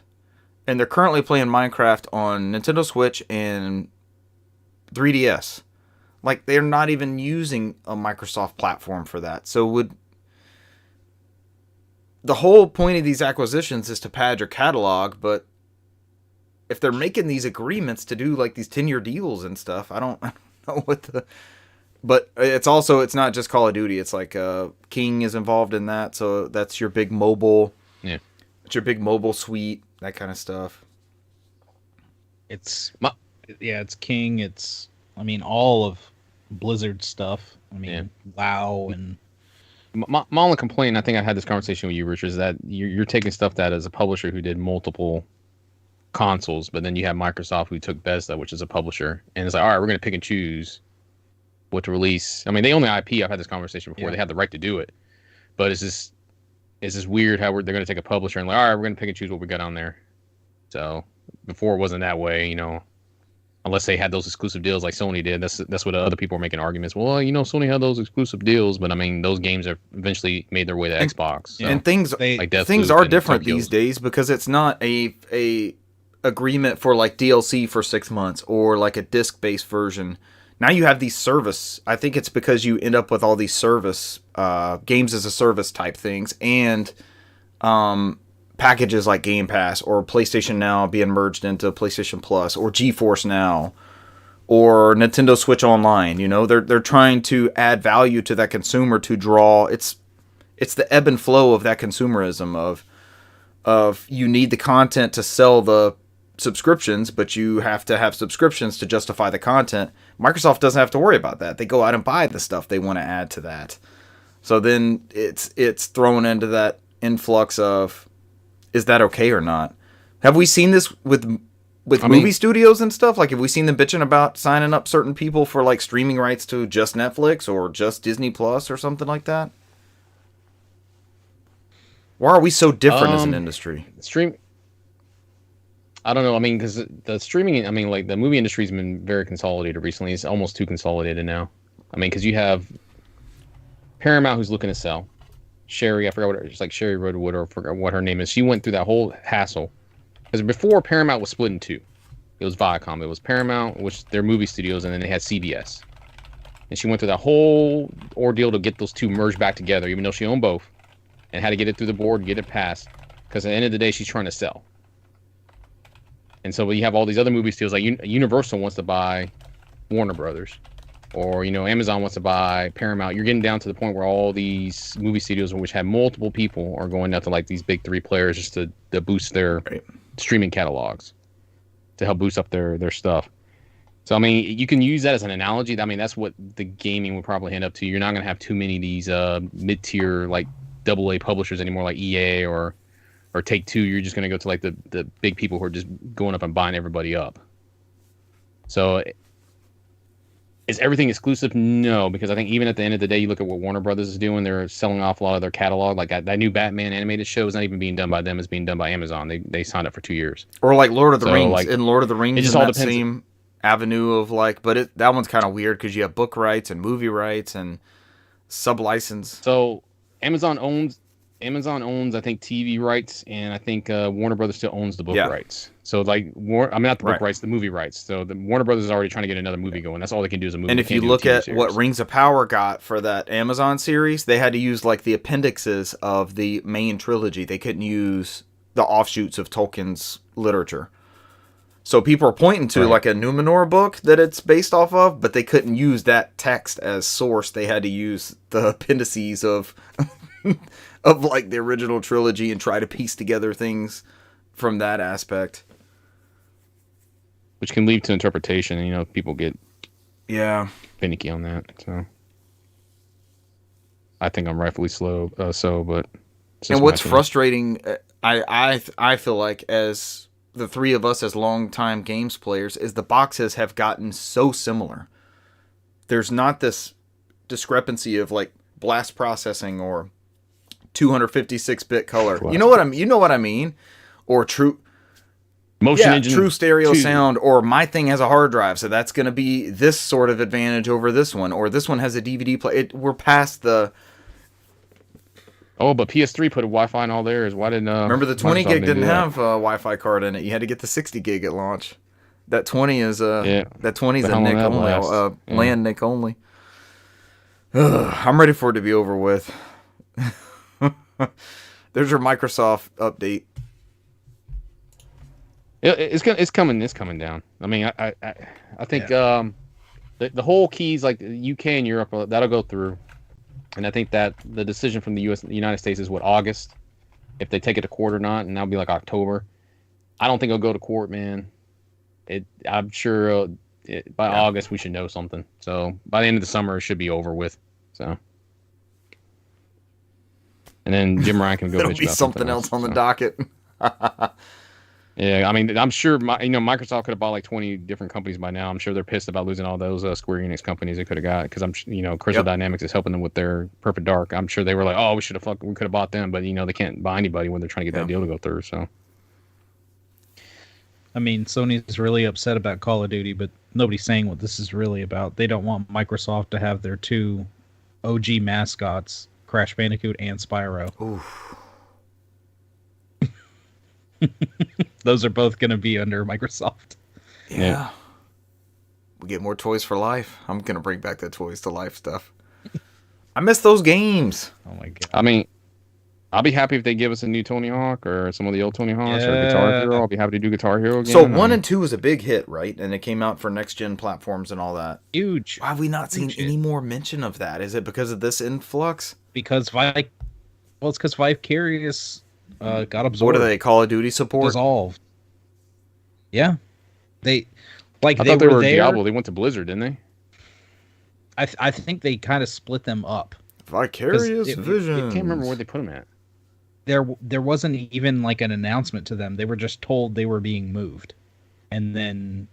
And they're currently playing Minecraft on Nintendo Switch and 3DS. Like, they're not even using a Microsoft platform for that. So the whole point of these acquisitions is to pad your catalog, but if they're making these agreements to do like these 10-year deals and stuff, I don't know what the... But it's not just Call of Duty. It's like King is involved in that, so that's your big mobile... Yeah. It's your big mobile suite, that kind of stuff. It's King. It's, all of Blizzard stuff. WoW and... My only complaint, I think I had this conversation with you, Richard, is that you're taking stuff that as a publisher who did multiple consoles, but then you have Microsoft who took Bethesda, which is a publisher, and it's like, all right, we're going to pick and choose what to release. They own the IP. I've had this conversation before. Yeah. They have the right to do it, but it's just weird how they're going to take a publisher and like, all right, we're going to pick and choose what we got on there. So before it wasn't that way, unless they had those exclusive deals like Sony did. That's what other people are making arguments. Well, Sony had those exclusive deals, but those games have eventually made their way to Xbox. So. And things are different these days because it's not a agreement for like DLC for 6 months or like a disc-based version. Now you have these service. I think it's because you end up with all these service games as a service type things and packages like Game Pass or PlayStation Now being merged into PlayStation Plus or GeForce Now or Nintendo Switch Online. They're trying to add value to that consumer to draw. It's the ebb and flow of that consumerism of you need the content to sell the subscriptions, but you have to have subscriptions to justify the content. Microsoft doesn't have to worry about that. They go out and buy the stuff they want to add to that. So then it's thrown into that influx of, is that okay or not? Have we seen this with movie studios and stuff? Like, have we seen them bitching about signing up certain people for like streaming rights to just Netflix or just Disney Plus or something like that? Why are we so different as an industry? I don't know. Because the streaming, like the movie industry's been very consolidated recently. It's almost too consolidated now. Because you have Paramount who's looking to sell. Sherry, I forgot it's like Sherry Rodewood, or I forgot what her name is. She went through that whole hassle. Because before, Paramount was split in two. It was Viacom. It was Paramount, which they're movie studios, and then they had CBS. And she went through that whole ordeal to get those two merged back together, even though she owned both, and had to get it through the board and get it passed. Because at the end of the day, she's trying to sell. And so you have all these other movie studios, like Universal wants to buy Warner Brothers. or Amazon wants to buy Paramount. You're getting down to the point where all these movie studios, which have multiple people, are going out to like these big three players just to boost their streaming catalogs, to help boost up their stuff. So I mean, you can use that as an analogy. I mean, that's what the gaming would probably end up to. You're not going to have too many of these mid-tier like AA publishers anymore, like EA or Take-Two. You're just going to go to like the big people who are just going up and buying everybody up. So is everything exclusive? No, because I think even at the end of the day, you look at what Warner Brothers is doing. They're selling off a lot of their catalog. Like that new Batman animated show is not even being done by them. It's being done by Amazon. They signed up for 2 years. Or like Lord of the Rings. Like, in Lord of the Rings, it just all depends. Same avenue of like, but that one's kind of weird because you have book rights and movie rights and sub-license. So Amazon owns I think TV rights, and I think Warner Brothers still owns the book rights. So like not the book rights, the movie rights. So the Warner Brothers is already trying to get another movie going. That's all they can do is a movie. And if you look at what Rings of Power got for that Amazon series, they had to use like the appendixes of the main trilogy. They couldn't use the offshoots of Tolkien's literature. So people are pointing to like a Numenor book that it's based off of, but they couldn't use that text as source. They had to use the appendices of of like the original trilogy and try to piece together things from that aspect, which can lead to interpretation. People get finicky on that. So I think I'm rightfully slow. But and what's frustrating, I feel like, as the three of us as longtime games players, is the boxes have gotten so similar. There's not this discrepancy of like blast processing or 256-bit color. You know what I mean? Or true motion engine, true stereo sound, or my thing has a hard drive, so that's going to be this sort of advantage over this one, or this one has a DVD player. We're past the. Oh, but PS3 put a Wi-Fi in all theirs. Why didn't remember the 20 gig didn't have a Wi-Fi card in it? You had to get the 60 gig at launch. That 20 is that 20 is a NIC only, LAN NIC only. I'm ready for it to be over with. There's your Microsoft update. It's coming down. I mean, I think the whole keys like the UK and Europe, that'll go through, and I think that the decision from the United States is what, August, if they take it to court or not, and that'll be like October. I don't think it'll go to court, man. I'm sure by August we should know something. So by the end of the summer it should be over with. So. And then Jim Ryan can go. There'll be something else on the docket. Yeah, I mean, I'm sure Microsoft could have bought like 20 different companies by now. I'm sure they're pissed about losing all those Square Enix companies they could have got, because Crystal Dynamics is helping them with their Perfect Dark. I'm sure they were like, oh, we could have bought them, but they can't buy anybody when they're trying to get that deal to go through. So, I mean, Sony's really upset about Call of Duty, but nobody's saying what this is really about. They don't want Microsoft to have their two OG mascots, Crash Bandicoot and Spyro. Oof. Those are both going to be under Microsoft. Yeah. We get more Toys for Life. I'm going to bring back the Toys to Life stuff. I miss those games. Oh my god. I mean, I'll be happy if they give us a new Tony Hawk or some of the old Tony Hawks or Guitar Hero. I'll be happy to do Guitar Hero again. So 1 and 2 was a big hit, right? And it came out for next-gen platforms and all that. Huge. Why have we not seen any more mention of that? Is it because of this influx? Because it's because Vicarious got absorbed. What are they, Call of Duty support? Dissolved. Yeah. I thought they were there. Diablo. They went to Blizzard, didn't they? I think they kind of split them up. Vicarious Vision. I can't remember where they put them at. There wasn't even like an announcement to them. They were just told they were being moved, and then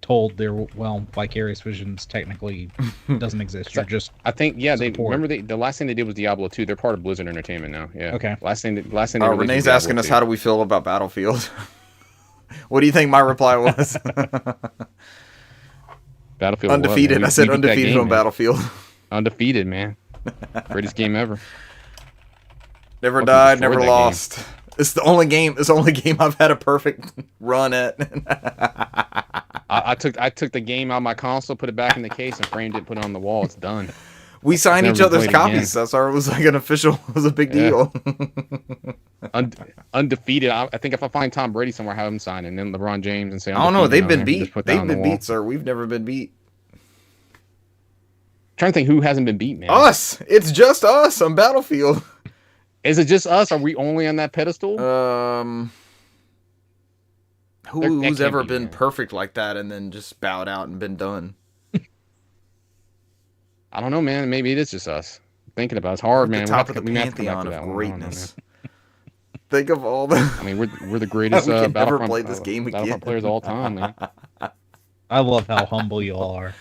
told Vicarious Visions technically doesn't exist. You're just I think the last thing they did was Diablo 2. They're part of Blizzard Entertainment now. Yeah. Okay. Last thing. Renee's asking us how do we feel about Battlefield. What do you think my reply was? Battlefield undefeated. I said undefeated on Battlefield. Undefeated, man. Greatest game ever. Never died, never lost. Game. It's the only game I've had a perfect run at. I took the game out of my console, put it back in the case, and framed it, put it on the wall. It's done. We signed each other's copies. That's why it was like an official. It was a big deal. Undefeated. I think if I find Tom Brady somewhere, have him sign, and then LeBron James and say, I don't know. They've been beat. They've been beat, sir. We've never been beat. trying to think who hasn't been beat, man. Us. It's just us on Battlefield. Is it just us? Are we only on that pedestal? Who's ever been perfect like that and then just bowed out and been done? I don't know, man. Maybe it is just us. Thinking about it's hard, man. The top of the pantheon of greatness. Think of all the. I mean, we're the greatest we can never Battlefront, play this game again. Battlefront players of all time, man. I love how humble you all are.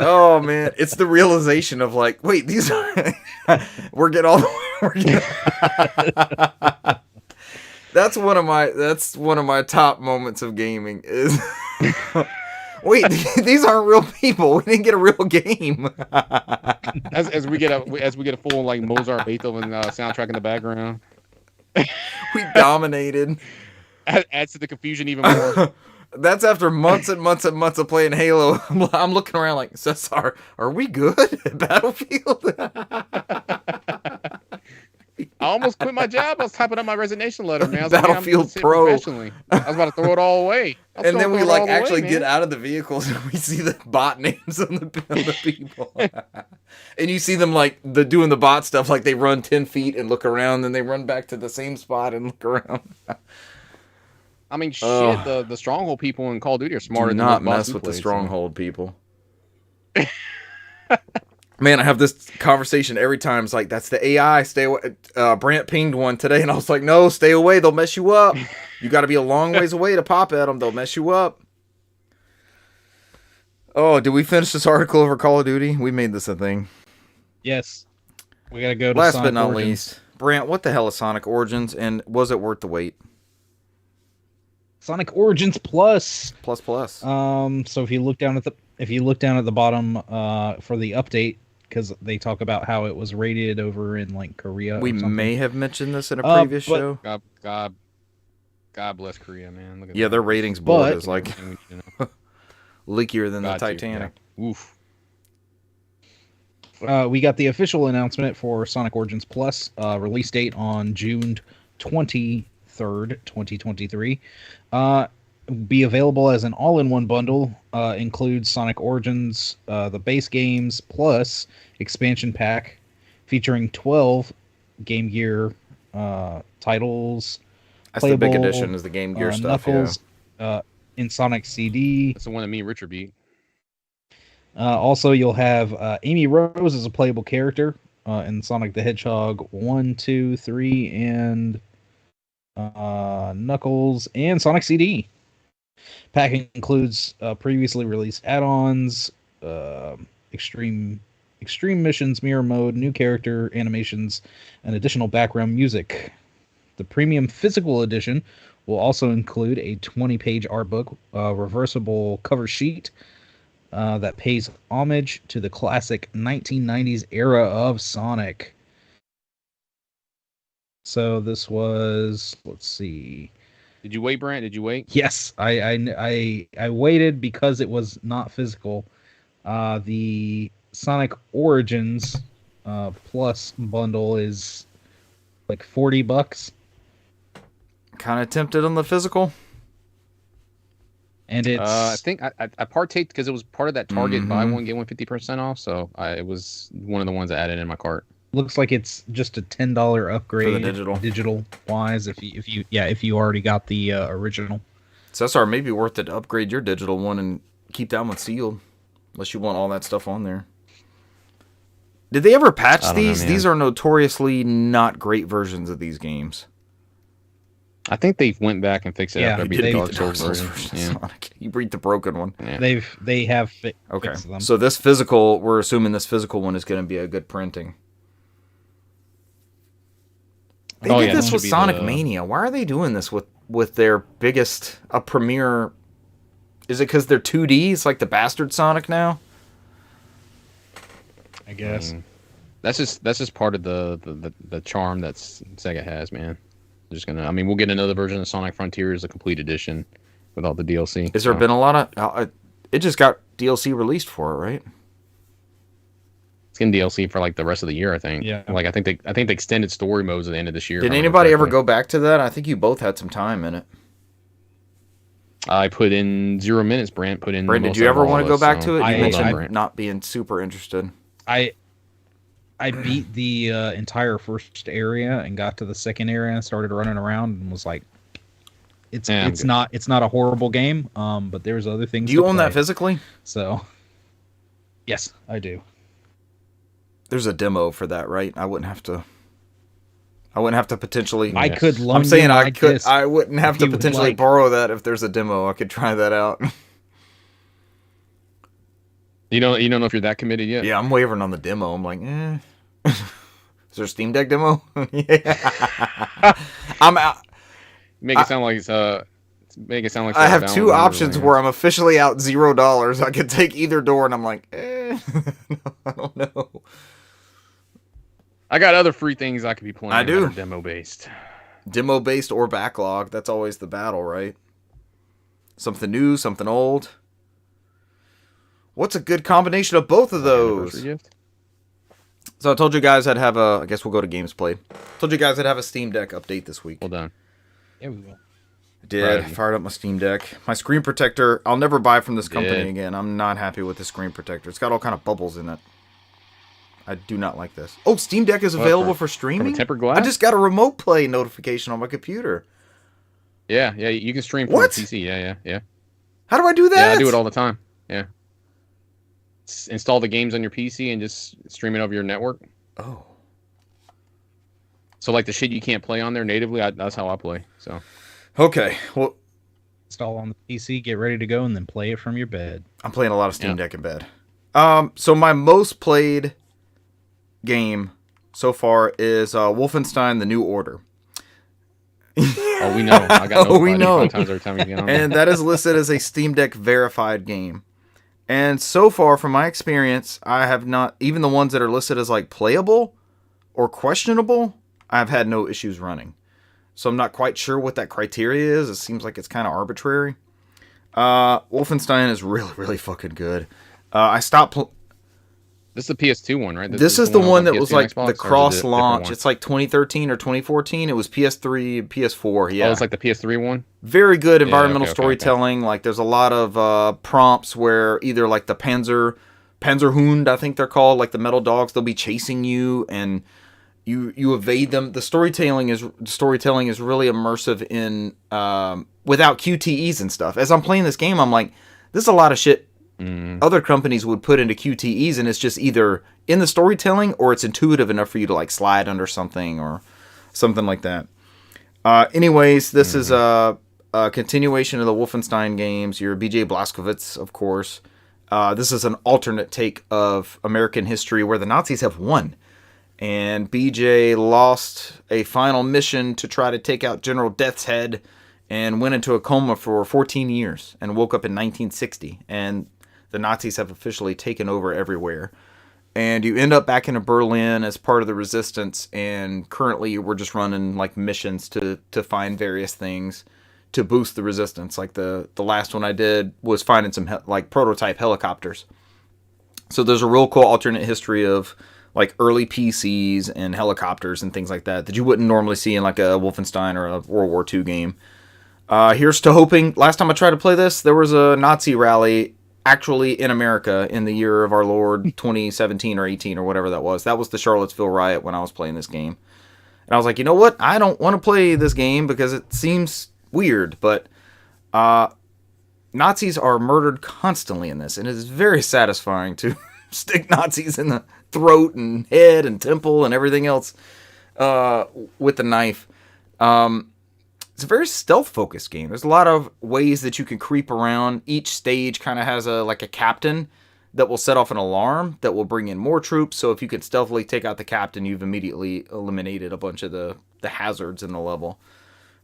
Oh man, it's the realization of like, wait, these are. We're getting all. That's one of my top moments of gaming is. Wait, these aren't real people. We didn't get a real game. as we get a full like Mozart, Beethoven soundtrack in the background. We dominated. Adds to the confusion even more. That's after months and months and months of playing Halo. I'm looking around like, Cesar, are we good at Battlefield? I almost quit my job. I was typing up my resignation letter, man. I was Battlefield like, Pro. I was about to throw it all away. And then we like actually get out of the vehicles and we see the bot names on the people. And you see them like doing the bot stuff, like they run 10 feet and look around, then they run back to the same spot and look around. I mean, shit, the Stronghold people in Call of Duty are smarter than than not mess with the Stronghold people. Man, I have this conversation every time. It's like, that's the AI. Stay away. Brant pinged one today, and I was like, no, stay away. They'll mess you up. You got to be a long ways away to pop at them. They'll mess you up. Oh, did we finish this article over Call of Duty? We made this a thing. Yes. We got to go to Last Sonic but not Origins. least, Brant, what the hell is Sonic Origins, and was it worth the wait? Sonic Origins Plus. Plus. So if you look down at the bottom for the update, because they talk about how it was rated over in like Korea. We may have mentioned this in a previous show. God bless Korea, man. Look at yeah, that. their ratings board is like leakier than the Got you, Titanic. yeah. Oof. We got the official announcement for Sonic Origins Plus, release date on June 23rd, 2023. Be available as an all-in-one bundle. Includes Sonic Origins, the base games, plus expansion pack featuring 12 Game Gear titles. That's the big addition, is the Game Gear stuff. Knuckles, in Sonic CD. That's the one that me and Richard beat. Also, you'll have Amy Rose as a playable character in Sonic the Hedgehog 1, 2, 3, and Knuckles, and Sonic CD. Pack includes previously released add-ons, extreme missions, mirror mode, new character animations, and additional background music. The premium physical edition will also include a 20-page art book, reversible cover sheet that pays homage to the classic 1990s era of Sonic. So this was, let's see. Did you wait, Brant? Did you wait? Yes, I waited because it was not physical. The Sonic Origins Plus bundle is like $40. Kind of tempted on the physical. And it's I think I partaked because it was part of that Target buy one get one 50% off. So it was one of the ones I added in my cart. Looks like it's just a $10 upgrade for the digital wise if you already got the original. So that's maybe worth it to upgrade your digital one and keep that one sealed, unless you want all that stuff on there. Did they ever patch these? These are notoriously not great versions of these games. I think they went back and fixed it after I beat the Dark Souls version. Sonic. You beat the broken one. Yeah. They have fixed okay. them. So this physical, we're assuming this physical one is going to be a good printing. They did this with Sonic Mania. Why are they doing this with their biggest premiere? Is it because they're 2D? It's like the bastard Sonic now. I guess that's just part of the charm that Sega has, man. They're just gonna. I mean, we'll get another version of Sonic Frontiers, a complete edition with all the DLC. Has there been a lot of? It just got DLC released for it, right? It's getting DLC for like the rest of the year, I think. Yeah. Like I think they extended story modes at the end of this year. Did anybody ever go back to that? I think you both had some time in it. I put in 0 minutes. Brant put in. Brant, did you ever want to go back to it? You mentioned not being super interested. I beat the entire first area and got to the second area and started running around and was like, it's not a horrible game. But there's other things. Do you own that physically? So, yes, I do. There's a demo for that, right? I wouldn't have to potentially. I could loan. I'm saying I could. I wouldn't have to potentially borrow that if there's a demo. I could try that out. You don't know if you're that committed yet? Yeah, I'm wavering on the demo. I'm like, Is there a Steam Deck demo? Yeah. I'm out. Make it sound like I have two options where I'm officially out $0. I could take either door, and I'm like, no, I don't know. I got other free things I could be playing. I do. Demo based Or backlog. That's always the battle, right? Something new, something old. What's a good combination of both of those? So I told you guys I'd have I guess we'll go to games played. Told you guys I'd have a Steam Deck update this week. Well done. Yeah, we will. I did. Fired up my Steam Deck. My screen protector, I'll never buy from this company again. I'm not happy with the screen protector. It's got all kind of bubbles in it. I do not like this. Oh, Steam Deck is available for streaming? From a tempered glass? I just got a remote play notification on my computer. Yeah, you can stream from a PC. Yeah. How do I do that? Yeah, I do it all the time. Yeah. Install the games on your PC and just stream it over your network. Oh. So like the shit you can't play on there natively, that's how I play. So. Okay. Well, install on the PC, get ready to go, and then play it from your bed. I'm playing a lot of Steam Deck in bed. So my most played game so far is Wolfenstein: The New Order. Oh, we know. I got we know. Times every time you get on. And that is listed as a Steam Deck verified game. And so far, from my experience, I have not, even the ones that are listed as like playable or questionable, I've had no issues running. So I'm not quite sure what that criteria is. It seems like it's kind of arbitrary. Wolfenstein is really, really fucking good. I stopped. This is the PS2 one, right? This is the one that was like Xbox, the cross launch. It's like 2013 or 2014. It was PS3 and PS4. Yeah. Oh, it's like the PS3 one? Very good environmental storytelling. Okay. Like there's a lot of prompts where either like the Panzerhund, I think they're called, like the metal dogs, they'll be chasing you and you evade them. The storytelling is really immersive in without QTEs and stuff. As I'm playing this game, I'm like, this is a lot of shit other companies would put into QTEs, and it's just either in the storytelling or it's intuitive enough for you to like slide under something or something like that. Anyways, this is a continuation of the Wolfenstein games. You're BJ Blazkowicz, of course. This is an alternate take of American history where the Nazis have won. And BJ lost a final mission to try to take out General Death's Head and went into a coma for 14 years and woke up in 1960. And the Nazis have officially taken over everywhere. And you end up back in Berlin as part of the resistance. And currently we're just running like missions to find various things to boost the resistance. Like the last one I did was finding some like prototype helicopters. So there's a real cool alternate history of like early PCs and helicopters and things like that you wouldn't normally see in like a Wolfenstein or a World War II game. Here's to hoping. Last time I tried to play this, there was a Nazi rally actually in America in the year of our Lord 2017 or 18 or whatever that was. That was the Charlottesville riot when I was playing this game. And I was like, you know what? I don't want to play this game because it seems weird, but Nazis are murdered constantly in this, and it is very satisfying to stick Nazis in the throat and head and temple and everything else with the knife. It's a very stealth-focused game. There's a lot of ways that you can creep around. Each stage kind of has a captain that will set off an alarm that will bring in more troops. So if you can stealthily take out the captain, you've immediately eliminated a bunch of the hazards in the level.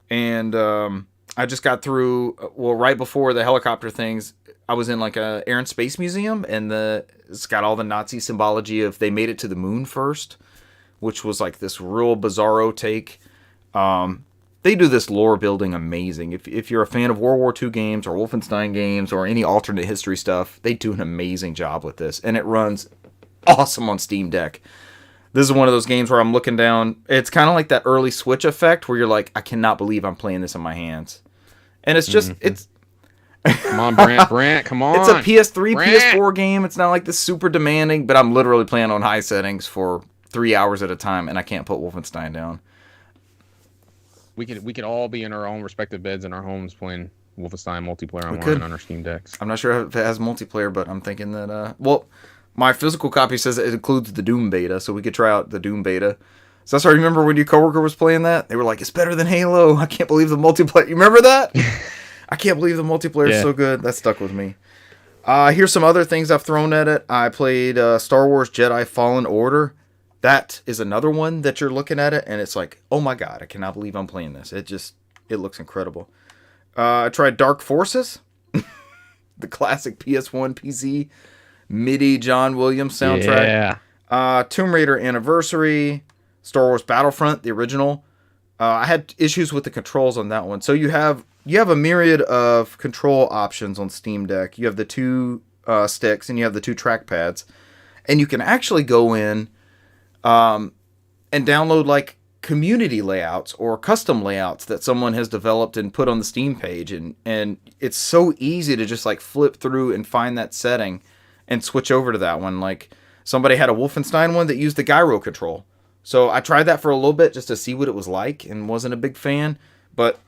And I just got through, right before the helicopter things, I was in like a Air and Space Museum, and it's got all the Nazi symbology of they made it to the moon first, which was like this real bizarro take. They do this lore building amazing. If you're a fan of World War II games or Wolfenstein games or any alternate history stuff, they do an amazing job with this, and it runs awesome on Steam Deck. This is one of those games where I'm looking down. It's kind of like that early Switch effect where you're like, I cannot believe I'm playing this in my hands. And it's just, Come on, Brant, come on. It's a PS3, Brant. PS4 game. It's not like this super demanding, but I'm literally playing on high settings for 3 hours at a time, and I can't put Wolfenstein down. We could all be in our own respective beds in our homes playing Wolfenstein multiplayer online on our Steam decks. I'm not sure if it has multiplayer, but I'm thinking that my physical copy says it includes the Doom beta, so we could try out the Doom beta. So I remember when your coworker was playing that, they were like, "It's better than Halo." I can't believe the multiplayer. You remember that? I can't believe the multiplayer is so good. That stuck with me. Here's some other things I've thrown at it. I played Star Wars Jedi Fallen Order. That is another one that you're looking at it, and it's like, oh my god, I cannot believe I'm playing this. It looks incredible. I tried Dark Forces, the classic PS1 PC MIDI John Williams soundtrack. Yeah. Tomb Raider Anniversary, Star Wars Battlefront, the original. I had issues with the controls on that one. So you have a myriad of control options on Steam Deck. You have the 2 sticks and you have the 2 trackpads, and you can actually go in and download like community layouts or custom layouts that someone has developed and put on the Steam page, and it's so easy to just like flip through and find that setting and switch over to that one. Like somebody had a Wolfenstein one that used the gyro control, so I tried that for a little bit just to see what it was like and wasn't a big fan, but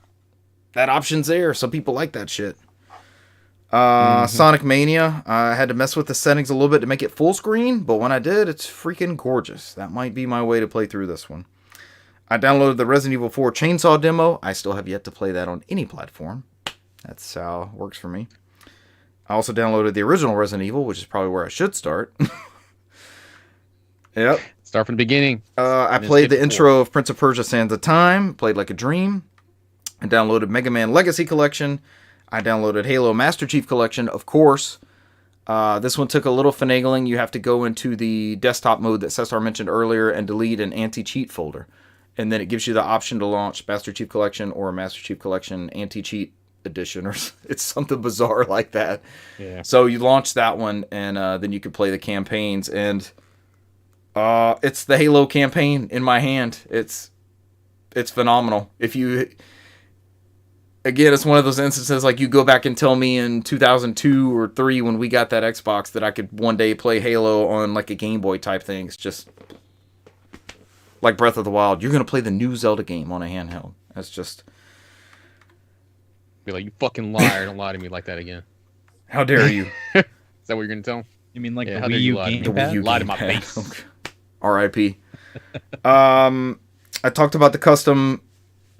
that option's there. Some people like that shit. Sonic Mania, I had to mess with the settings a little bit to make it full screen, but when I did, it's freaking gorgeous. That might be my way to play through this one. I downloaded the Resident Evil 4 Chainsaw demo. I still have yet to play that on any platform. That's how it works for me. I also downloaded the original Resident Evil, which is probably where I should start. Yep. Start from the beginning. I played the intro of Prince of Persia: Sands of Time, played Like a Dream. I downloaded Mega Man Legacy Collection. I downloaded Halo Master Chief Collection, of course. This one took a little finagling. You have to go into the desktop mode that Cesar mentioned earlier and delete an anti-cheat folder. And then it gives you the option to launch Master Chief Collection or Master Chief Collection anti-cheat edition, or it's something bizarre like that. Yeah. So So you launch that one, and then you can play the campaigns. And it's the Halo campaign in my hand. It's phenomenal. Again, it's one of those instances like you go back and tell me in 2002 or 3 when we got that Xbox that I could one day play Halo on like a Game Boy type thing. It's just like Breath of the Wild. You're going to play the new Zelda game on a handheld. That's just... be like, you fucking liar. Don't lie to me like that again. How dare you? Is that what you're going to tell him? You mean like Yeah, the how Wii dare you U lie to me? gamepad? The Wii U Lie to my gamepad. face. R.I.P. I talked about the custom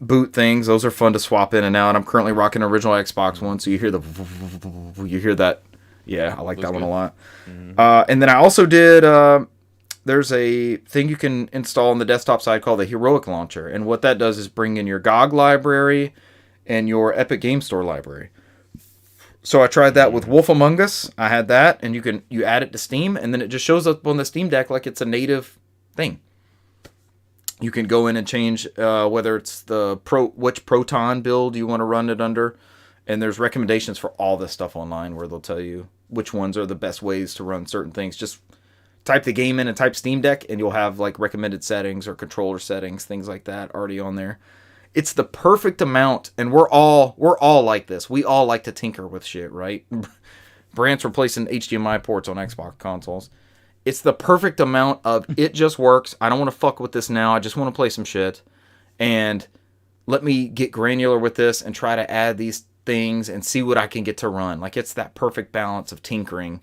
boot things. Those are fun to swap in and out. I'm currently rocking an original Xbox one, so you hear that. Yeah, I like that one a lot. And then I also did... there's a thing you can install on the desktop side called the Heroic Launcher, and what that does is bring in your GOG library and your Epic Game Store library. So I tried that with Wolf Among Us. I had that, and you add it to Steam, and then it just shows up on the Steam Deck like it's a native thing. You can go in and change whether it's which Proton build you want to run it under, and there's recommendations for all this stuff online where they'll tell you which ones are the best ways to run certain things. Just type the game in and type Steam Deck, and you'll have like recommended settings or controller settings, things like that already on there. It's the perfect amount, and we're all like this. We all like to tinker with shit, right? Brant's replacing HDMI ports on Xbox consoles. It's the perfect amount of it just works. I don't want to fuck with this now. I just want to play some shit. And let me get granular with this and try to add these things and see what I can get to run. Like, it's that perfect balance of tinkering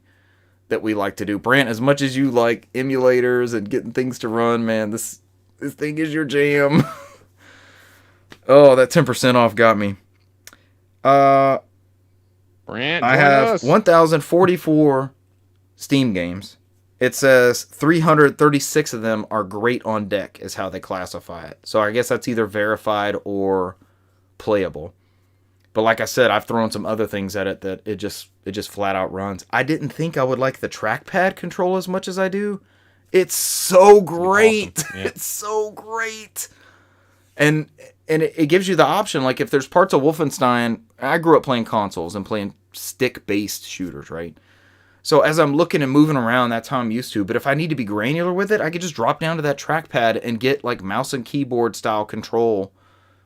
that we like to do. Brant, as much as you like emulators and getting things to run, man, this thing is your jam. Oh, that 10% off got me. Brant, I have 1,044 Steam games. It says 336 of them are great on deck, is how they classify it. So I guess that's either verified or playable. But like I said, I've thrown some other things at it that it just flat out runs. I didn't think I would like the trackpad control as much as I do. It's so great. Awesome. Yeah. It's so great. And it gives you the option, like if there's parts of Wolfenstein, I grew up playing consoles and playing stick-based shooters, right? So as I'm looking and moving around, that's how I'm used to. But if I need to be granular with it, I could just drop down to that trackpad and get like mouse and keyboard style control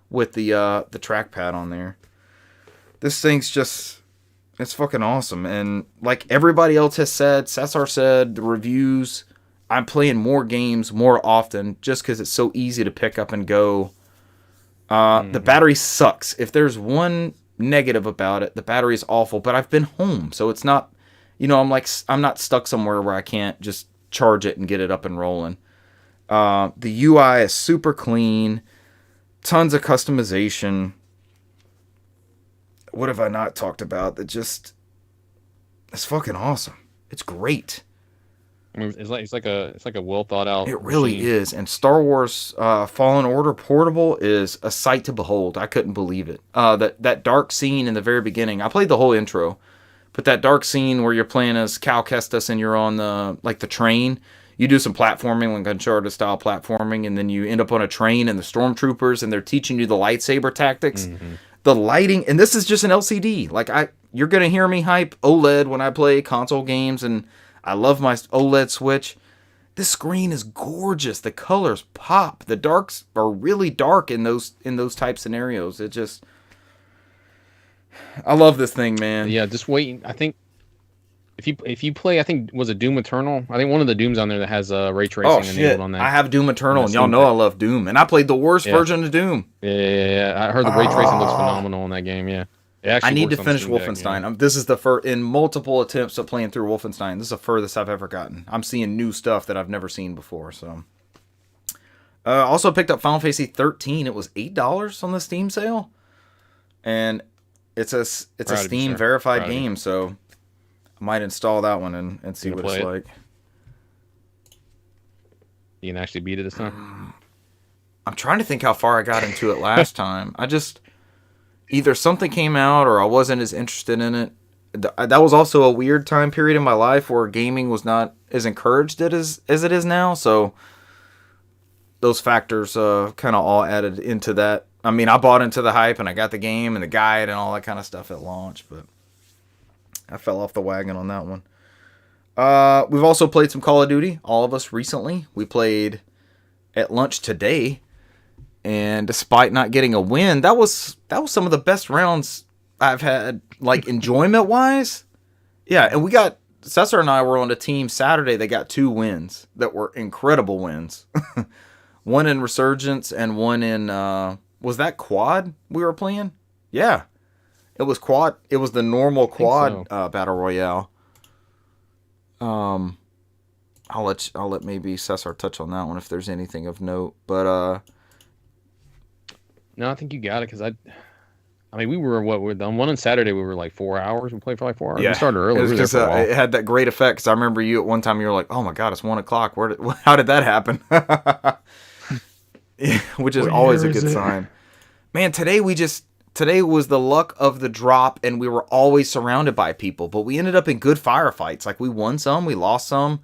with the trackpad on there. This thing's just It's fucking awesome. And like everybody else has said, Cesar said, the reviews, I'm playing more games more often just because it's so easy to pick up and go. The battery sucks. If there's one negative about it, the battery's awful, but I've been home. So it's not, I'm not stuck somewhere where I can't just charge it and get it up and rolling. The UI is super clean. Tons of customization. What have I not talked about that just... It's fucking awesome. It's great. I mean, it's like a well thought out. It really is. And Star Wars Fallen Order Portable is a sight to behold. I couldn't believe it. That dark scene in the very beginning. I played the whole intro, but that dark scene where you're playing as Cal Kestis and you're on the train. You do some platforming, like Uncharted style platforming, and then you end up on a train and the stormtroopers and they're teaching you the lightsaber tactics. Mm-hmm. The lighting, and this is just an LCD. Like you're gonna hear me hype OLED when I play console games, and I love my OLED Switch. This screen is gorgeous. The colors pop. The darks are really dark in those type scenarios. It just, I love this thing, man. Yeah, just wait. I think if you play, I think was it Doom Eternal? I think one of the Dooms on there that has ray tracing enabled on that. I have Doom Eternal, and y'all know I love Doom, and I played the worst version of Doom. Yeah. I heard the ray tracing looks phenomenal in that game. Yeah. I need to finish Wolfenstein. This is in multiple attempts of playing through Wolfenstein. This is the furthest I've ever gotten. I'm seeing new stuff that I've never seen before. So, also picked up Final Fantasy 13. It was $8 on the Steam sale, and it's a Steam verified game. So, I might install that one and see what it's like. You can actually beat it this time. I'm trying to think how far I got into it last time. Either something came out or I wasn't as interested in it. That was also a weird time period in my life where gaming was not as encouraged as it is now. So those factors kind of all added into that. I mean, I bought into the hype and I got the game and the guide and all that kind of stuff at launch, but I fell off the wagon on that one. We've also played some Call of Duty, all of us recently. We played at lunch today. And despite not getting a win, that was some of the best rounds I've had, like enjoyment wise. Yeah, and Cesar and I were on a team Saturday that got 2 wins that were incredible wins. One in Resurgence and one in was that quad we were playing? Yeah, it was quad. It was the normal quad battle royale. I'll let maybe Cesar touch on that one if there's anything of note, but No, I think you got it because I mean, we were the one on Saturday. We were like 4 hours. We played for like 4 hours. Yeah, we started early. It had that great effect. Because I remember you at one time. You were like, "Oh my god, it's 1:00. How did that happen?" Yeah, which is always a good sign. Man, today was the luck of the drop, and we were always surrounded by people. But we ended up in good firefights. Like we won some, we lost some.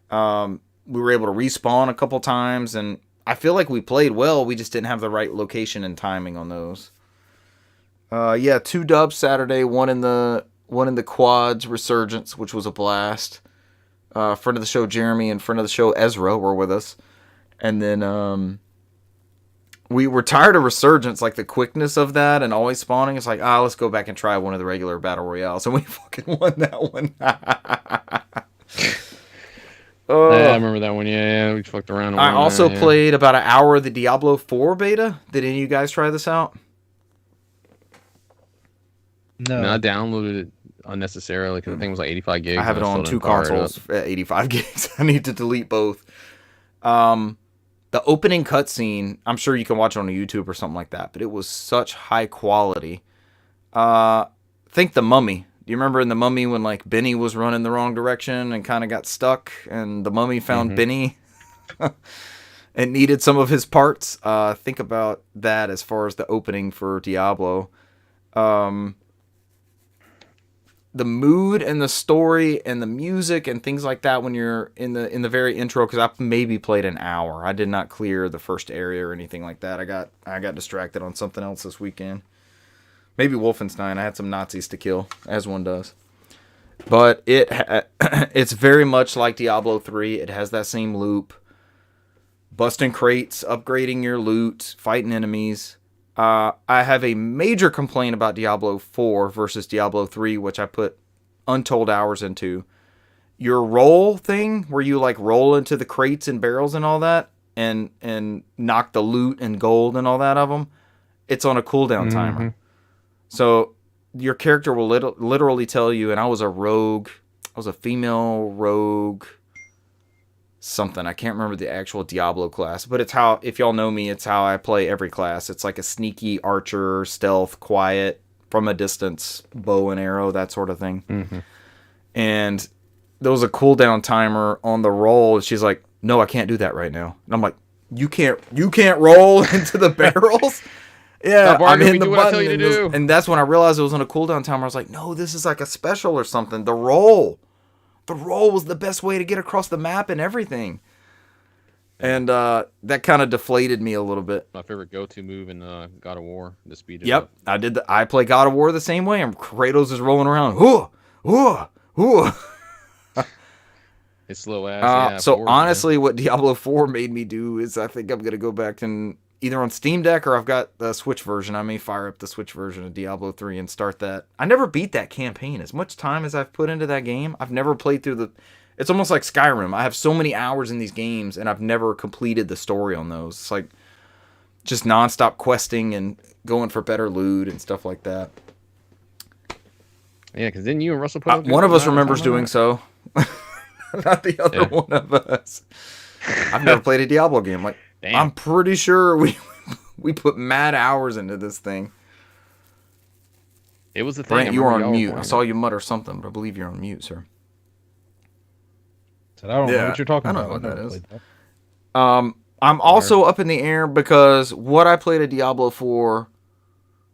We were able to respawn a couple times, and I feel like we played well. We just didn't have the right location and timing on those. 2 dubs Saturday. One in the quads Resurgence, which was a blast. Friend of the show Jeremy and friend of the show Ezra were with us, and then we were tired of Resurgence, like the quickness of that and always spawning. It's like let's go back and try one of the regular battle royales, and we fucking won that one. Oh, yeah, I remember that one. Yeah, we fucked around. I also played about an hour of the Diablo 4 beta. Did any of you guys try this out? No, I downloaded it unnecessarily because the thing was like 85 gigs. I have it on 2 consoles at 85 gigs. I need to delete both. The opening cutscene, I'm sure you can watch it on YouTube or something like that, but it was such high quality. Think The Mummy. Do you remember in The Mummy when like Benny was running the wrong direction and kind of got stuck, and the Mummy found Benny and needed some of his parts? Think about that as far as the opening for Diablo. The mood and the story and the music and things like that when you're in the very intro, because I maybe played an hour. I did not clear the first area or anything like that. I got distracted on something else this weekend. Maybe Wolfenstein. I had some Nazis to kill, as one does. But it's very much like Diablo 3. It has that same loop. Busting crates, upgrading your loot, fighting enemies. I have a major complaint about Diablo 4 versus Diablo 3, which I put untold hours into. Your roll thing, where you like roll into the crates and barrels and all that, and knock the loot and gold and all that of them, it's on a cooldown timer. So your character will literally tell you, and I was a rogue. I was a female rogue something. I can't remember the actual Diablo class, but it's how, if y'all know me, it's how I play every class. It's like a sneaky archer, stealth, quiet, from a distance, bow and arrow, that sort of thing. And there was a cooldown timer on the roll, and she's like, no, I can't do that right now. And I'm like, you can't roll into the barrels? Yeah, I'm hitting the button. And that's when I realized it was on a cooldown timer. I was like, no, this is like a special or something. The roll was the best way to get across the map and everything. And that kind of deflated me a little bit. My favorite go-to move in God of War, the speed. Yep, I play God of War the same way. And Kratos is rolling around. It's slow ass. So honestly, what Diablo 4 made me do is I think I'm going to go back and either on Steam Deck or I've got the Switch version. I may fire up the Switch version of Diablo 3 and start that. I never beat that campaign. As much time as I've put into that game, I've never played through the... It's almost like Skyrim. I have so many hours in these games and I've never completed the story on those. It's like just nonstop questing and going for better loot and stuff like that. Yeah, because then you and Russell put up... one of us remembers doing so. Not the other one of us. I've never played a Diablo game. Like, damn. I'm pretty sure we put mad hours into this thing. It was the thing. Brant, you were on mute. I saw you mutter something, but I believe you're on mute, sir. I don't know what you're talking about. I don't know what that is. I'm also up in the air because what I played at Diablo 4,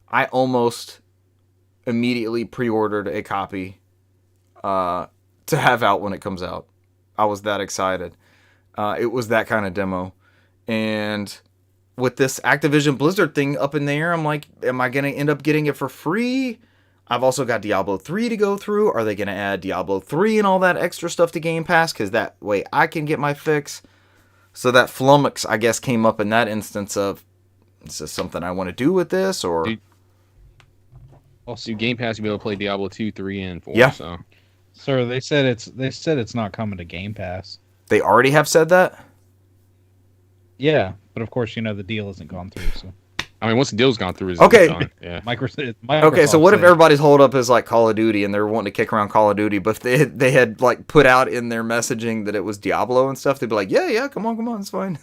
I almost immediately pre-ordered a copy to have out when it comes out. I was that excited. It was that kind of demo. And with this Activision Blizzard thing up in the air, I'm like, am I going to end up getting it for free? I've also got Diablo 3 to go through. Are they going to add Diablo 3 and all that extra stuff to Game Pass? Because that way I can get my fix. So that flummox, I guess, came up in that instance of, is this something I want to do with this? Or also, Game Pass, you'll be able to play Diablo 2, 3, and 4. Yeah. So. Sir, they said it's not coming to Game Pass. They already have said that? Yeah, but of course, the deal hasn't gone through. So, I mean, once the deal's gone through, it's okay. done. Yeah. Microsoft okay, so what if everybody's hold up is like Call of Duty and they're wanting to kick around Call of Duty, but if they had like put out in their messaging that it was Diablo and stuff, they'd be like, yeah, come on, it's fine.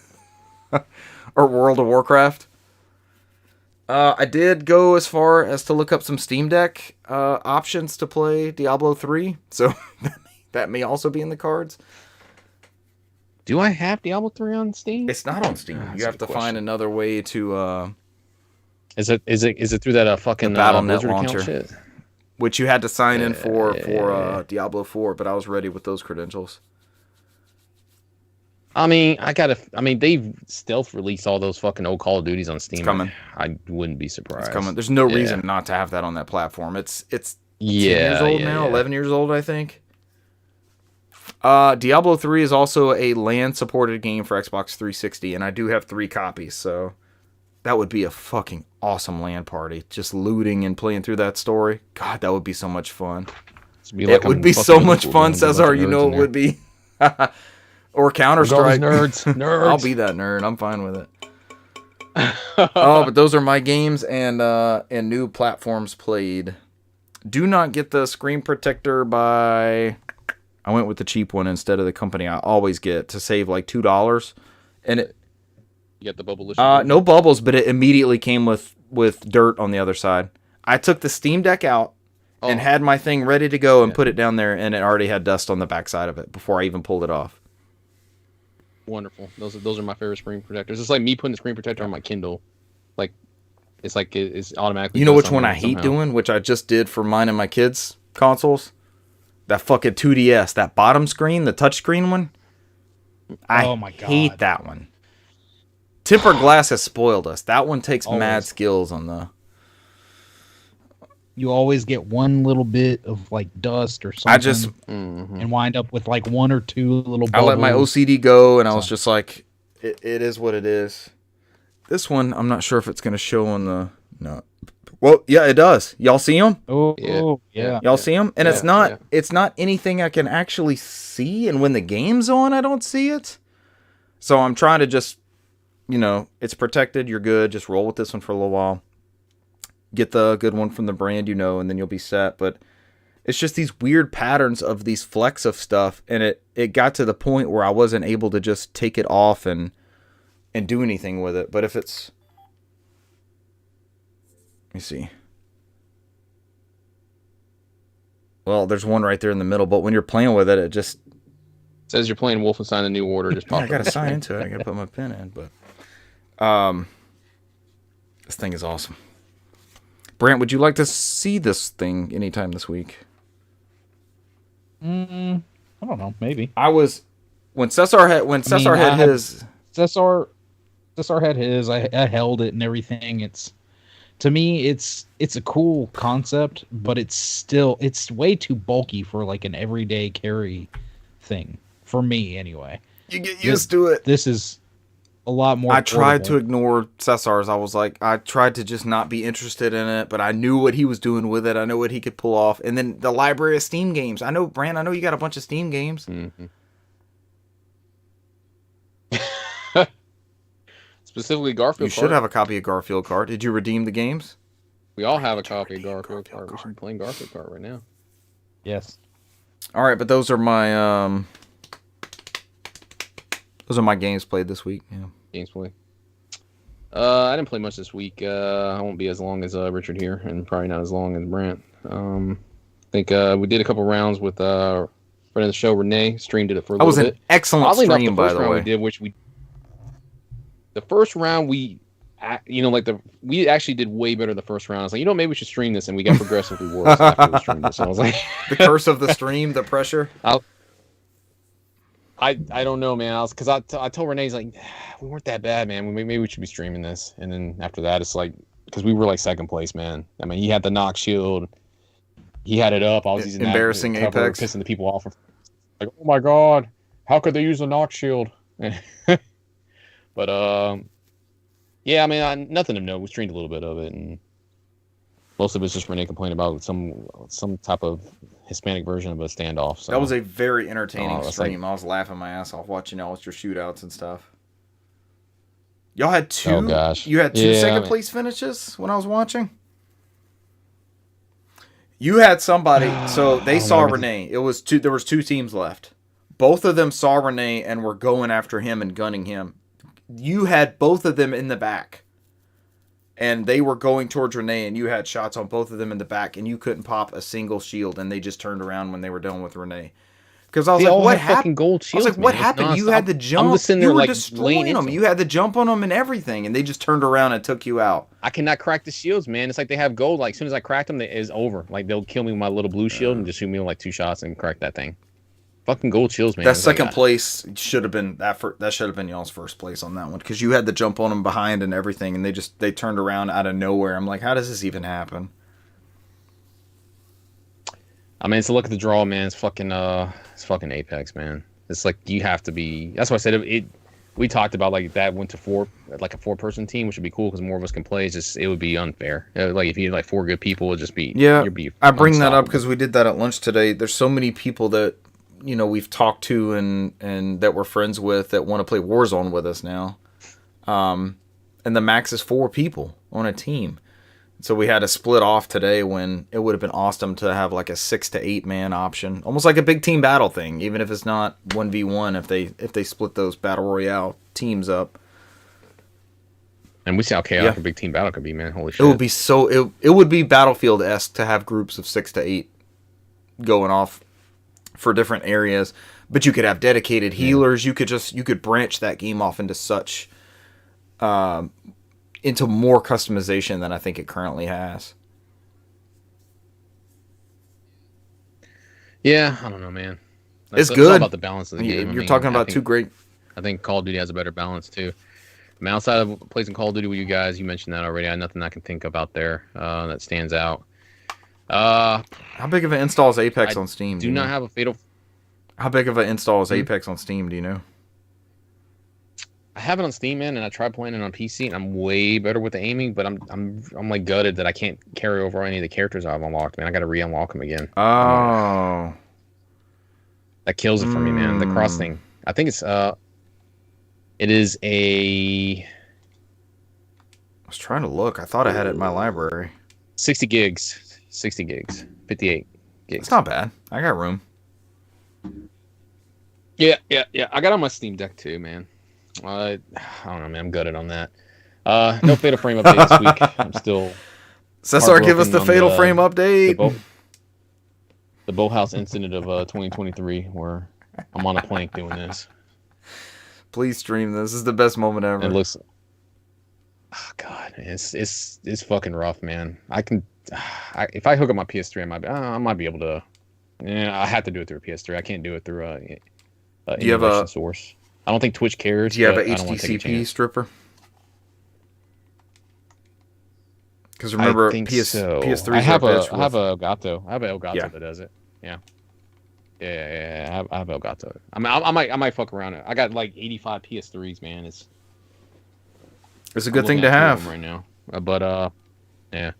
Or World of Warcraft. I did go as far as to look up some Steam Deck options to play Diablo 3, so that may also be in the cards. Do I have Diablo 3 on Steam? It's not on Steam. You have to find another way to... Is it through that fucking Battle.net launcher? Shit? Which you had to sign in for Diablo 4, but I was ready with those credentials. I mean, they've stealth released all those fucking old Call of Duties on Steam. It's coming. I wouldn't be surprised. It's coming. There's no reason not to have that on that platform. It's 10 years old now, 11 years old, I think. Diablo 3 is also a LAN-supported game for Xbox 360, and I do have 3 copies, so that would be a fucking awesome LAN party. Just looting and playing through that story. God, that would be so much fun. It would be so much fun, Cesar. You know it would be. Or Counter-Strike. Nerds. I'll be that nerd. I'm fine with it. But those are my games and new platforms played. Do not get the screen protector by... I went with the cheap one instead of the company I always get to save like $2. And it... You got the bubble? No bubbles, but it immediately came with dirt on the other side. I took the Steam Deck out and had my thing ready to go and put it down there, and it already had dust on the backside of it before I even pulled it off. Wonderful. Those are my favorite screen protectors. It's like me putting the screen protector on my Kindle. It's automatically. You know which one I hate doing, which I just did for mine and my kids' consoles? That fucking 2DS, that bottom screen, the touchscreen one. I hate that one. Tempered glass has spoiled us. That one takes mad skills on the... You always get one little bit of like dust or something. And wind up with like 1 or 2 little bubbles. I let my OCD go, and I was just like, it is what it is. This one, I'm not sure if it's going to show on the... No. Well, yeah, it does. Y'all see them? Oh, yeah. Y'all see them? And it's not anything I can actually see. And when the game's on, I don't see it. So I'm trying to just, it's protected. You're good. Just roll with this one for a little while. Get the good one from the brand, and then you'll be set. But it's just these weird patterns of these flecks of stuff. And it got to the point where I wasn't able to just take it off and do anything with it. But if it's... Let me see. Well, there's one right there in the middle. But when you're playing with it, it just... It says you're playing Wolfenstein: The New Order. Just pop I got to sign into it. I got to put my pin in. But this thing is awesome. Brant, would you like to see this thing anytime this week? I don't know. Maybe. I was when Cesar had his. Cesar had his. I held it and everything. To me, it's a cool concept, but it's way too bulky for like an everyday carry thing for me anyway. You get used to it. This is a lot more. I tried to ignore Cesar's. I tried to just not be interested in it, but I knew what he was doing with it. I know what he could pull off. And then the library of Steam games. I know, Brant, you got a bunch of Steam games. Mm-hmm. Specifically Garfield You should have a copy of Garfield Kart. Did you redeem the games? We all have a copy of Garfield Kart. We should be playing Garfield Kart right now. Yes. All right, but those are my games played this week. Yeah. Games played. I didn't play much this week. I won't be as long as Richard here, and probably not as long as Brant. I think we did a couple rounds with friend of the show, Renee. Streamed it for a little bit. That was an excellent stream, by the way. The first round we actually did way better the first round. I was like, maybe we should stream this, and we got progressively worse after we streamed this. So I was like, the curse of the stream, the pressure. I don't know, man. Because I told Renee, he's like, we weren't that bad, man. Maybe we should be streaming this. And then after that, it's like, because we were like second place, man. I mean, he had the knock shield. He had it up. I was using embarrassing that cover, Apex, pissing the people off. Like, oh my god, how could they use the knock shield? But yeah, I mean, nothing to know. We streamed a little bit of it, and most of it's just Renee complaining about some type of Hispanic version of a standoff. So that was a very entertaining stream. Like, I was laughing my ass off watching all your shootouts and stuff. Y'all had two. Oh gosh, you had two second place finishes when I was watching. You had somebody. So they saw Renee. It was two. There was two teams left. Both of them saw Renee and were going after him and gunning him. You had both of them in the back, and they were going towards Renee, and you had shots on both of them in the back, and you couldn't pop a single shield, and they just turned around when they were done with Renee. Because I was like, what happened? Gold shields, I was like, what happened? You had the jump. I'm just sitting there, you were like, destroying them. You had the jump on them and everything, and they just turned around and took you out. I cannot crack the shields, man. It's like they have gold. Like, as soon as I crack them, it's over. Like, they'll kill me with my little blue shield and just shoot me with like 2 shots and crack that thing. Fucking gold shields, man. That second place should have been that should have been y'all's first place on that one, because you had the jump on them behind and everything, and they turned around out of nowhere. I'm like, how does this even happen? I mean, it's a look at the draw, man. It's fucking Apex, man. It's like you have to be. That's why I said it. We talked about like that went to 4, like a 4-person team, which would be cool because more of us can play. It would be unfair. Like if you had like 4 good people, it'd just be You'd be I bring that up because we did that at lunch today. There's so many people that we've talked to and that we're friends with that want to play Warzone with us now. And the max is 4 people on a team. So we had to split off today when it would have been awesome to have like a 6 to 8 man option, almost like a big team battle thing, even if it's not 1v1. If they split those battle royale teams up, and we see how chaotic a big team battle could be, man. Holy shit! It would be it would be Battlefield-esque to have groups of 6 to 8 going off for different areas, but you could have dedicated healers. You could branch that game off into such. Into more customization than I think it currently has. Yeah, I don't know, man. It's good. All about the balance of the game. You're talking about two great. I think Call of Duty has a better balance too. I mean, outside of playing Call of Duty with you guys, you mentioned that already. I have nothing I can think about there that stands out. How big of an install is Apex on Steam? Do not have a fatal. How big of an install is Apex on Steam? Do you know? I have it on Steam, man, and I tried playing it on PC, and I'm way better with the aiming. But I'm like gutted that I can't carry over any of the characters I've unlocked, man. I got to re-unlock them again. Oh. That kills it for me, man. The cross thing. I think it is a. I was trying to look. I thought I had it in my library. 60 gigs. 60 gigs. 58 gigs. It's not bad. I got room. Yeah. I got it on my Steam Deck too, man. I don't know, man. I'm gutted on that. No Fatal Frame update this week. I'm still. Cesar, give us the Fatal Frame update. The Boathouse incident of 2023, where I'm on a plank doing this. Please stream this. This is the best moment ever. It looks. Oh God, it's fucking rough, man. If I hook up my PS3, I might be able to. Yeah, I have to do it through a PS3. I can't do it through a do you have a source? I don't think Twitch cares. Do you have a HDCP stripper? Because remember, I think PS3. I have a Elgato. I have an Elgato that does it. Yeah. I have Elgato. I mean, I might fuck around. I got like 85 PS3s, man. It's a good thing to have right now. But yeah,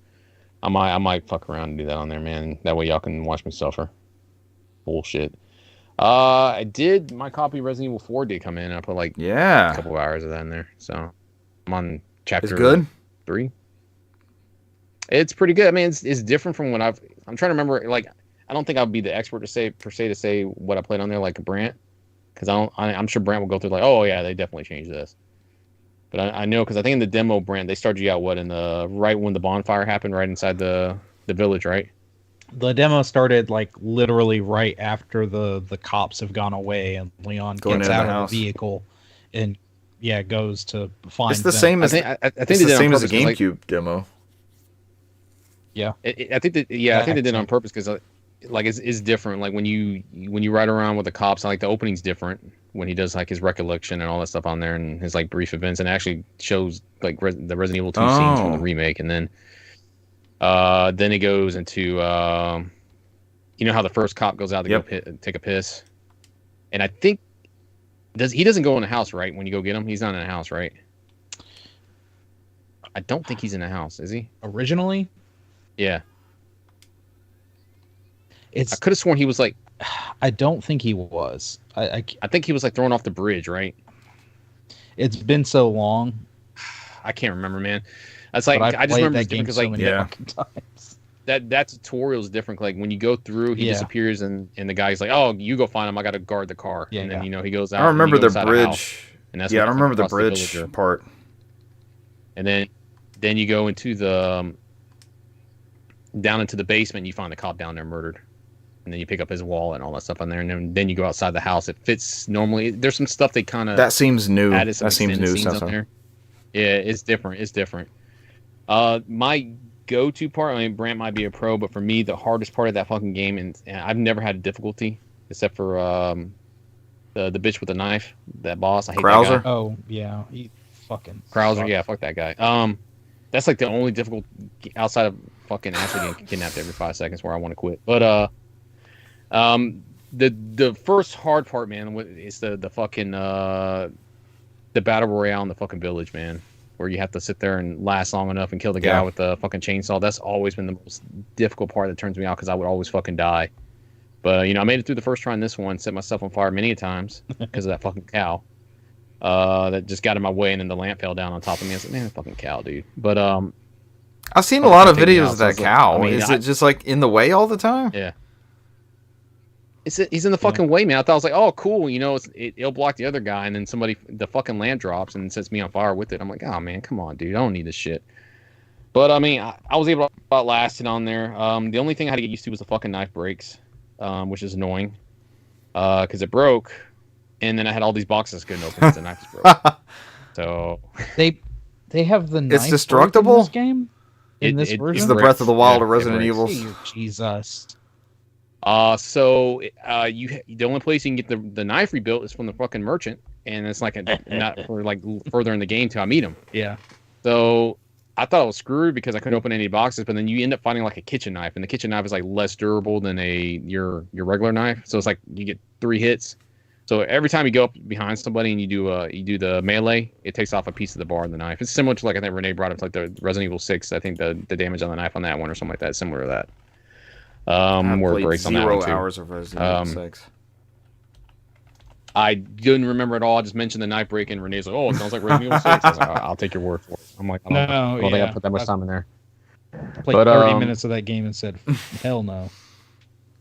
I might fuck around and do that on there, man. That way y'all can watch me suffer. Bullshit. My copy of Resident Evil 4 did come in. I put like a couple of hours of that in there. So I'm on chapter it's good? 3. It's pretty good. I mean, it's different from what I'm trying to remember. Like, I don't think I'll be the expert to say what I played on there like Brant, because I'm sure Brant will go through like, oh yeah, they definitely changed this. But I know, because I think in the demo, Brant, they started you out right when the bonfire happened, right inside the village, right? The demo started like literally right after the cops have gone away, and Leon gets out of the vehicle and goes to find. It's the same as I think it's the same as the GameCube demo. Yeah, I think they did it on purpose, because like it's different. Like when you ride around with the cops, like the opening's different when he does like his recollection and all that stuff on there, and his like brief events, and it actually shows like the Resident Evil 2 scenes from the remake, and then it goes into you know how the first cop goes out to go take a piss, and I think he doesn't go in the house, right? When you go get him, he's not in the house, right? I don't think he's in the house, is he? Originally? Yeah. I could have sworn he was like. I don't think he was. I think he was like thrown off the bridge, right? It's been so long. I can't remember, man. That's like I just remember it's different because times. that tutorial is different. Like when you go through, he disappears, and the guy's like, "Oh, you go find him. I got to guard the car." Yeah, and then he goes out. I remember the bridge. And that's I remember the bridge part. And then you go into the down into the basement. You find the cop down there murdered, and then you pick up his wallet and all that stuff on there. And then you go outside the house. It fits normally. There's some stuff they kind of that seems new. That seems new. There. Yeah, it's different. It's different. My go-to part, I mean, Brant might be a pro, but for me, the hardest part of that fucking game, and I've never had a difficulty except for the bitch with the knife, that boss. I hate Krauser? that guy. Oh yeah, he fucking Krauser. Yeah, fuck that guy. That's like the only difficult outside of fucking Ashley getting kidnapped every 5 seconds where I want to quit. But the first hard part, man, is the fucking the battle royale in the fucking village, man, where you have to sit there and last long enough and kill the guy with the fucking chainsaw. That's always been the most difficult part that turns me out, because I would always fucking die. But I made it through the first try on this one, set myself on fire many times because of that fucking cow that just got in my way, and then the lamp fell down on top of me. I was like, man, that fucking cow, dude. But I've seen a lot of videos of that cow. Is it just like in the way all the time? Yeah. He's in the fucking way, man. I thought, I was like, oh, cool. It'll block the other guy, and then the fucking lamp drops and sets me on fire with it. I'm like, oh man, come on, dude. I don't need this shit. But I mean, I was able to outlast it on there. The only thing I had to get used to was the fucking knife breaks, which is annoying, because it broke, and then I had all these boxes couldn't open because the knife was broke. So they have the knife. It's destructible in this game. In this version, it's the Breath of the Wild of Resident Evil. Jesus. So the only place you can get the knife rebuilt is from the fucking merchant, and it's like not for like further in the game till I meet him. Yeah. So I thought I was screwed because I couldn't open any boxes, but then you end up finding like a kitchen knife, and the kitchen knife is like less durable than your regular knife. So it's like you get 3 hits. So every time you go up behind somebody and you do the melee, it takes off a piece of the bar of the knife. It's similar to like I think Renee brought up like the Resident Evil 6. I think the damage on the knife on that one or something like that is similar to that. I've Where it played breaks on that one 0 too. hours of Resident Evil 6. I didn't remember at all. I just mentioned the knife break, and Renee's like, "Oh, it sounds like Resident Evil 6." I was like, I'll take your word for it. I'm like, I don't think I put that much time in there. Played 30 minutes of that game and said, "Hell no."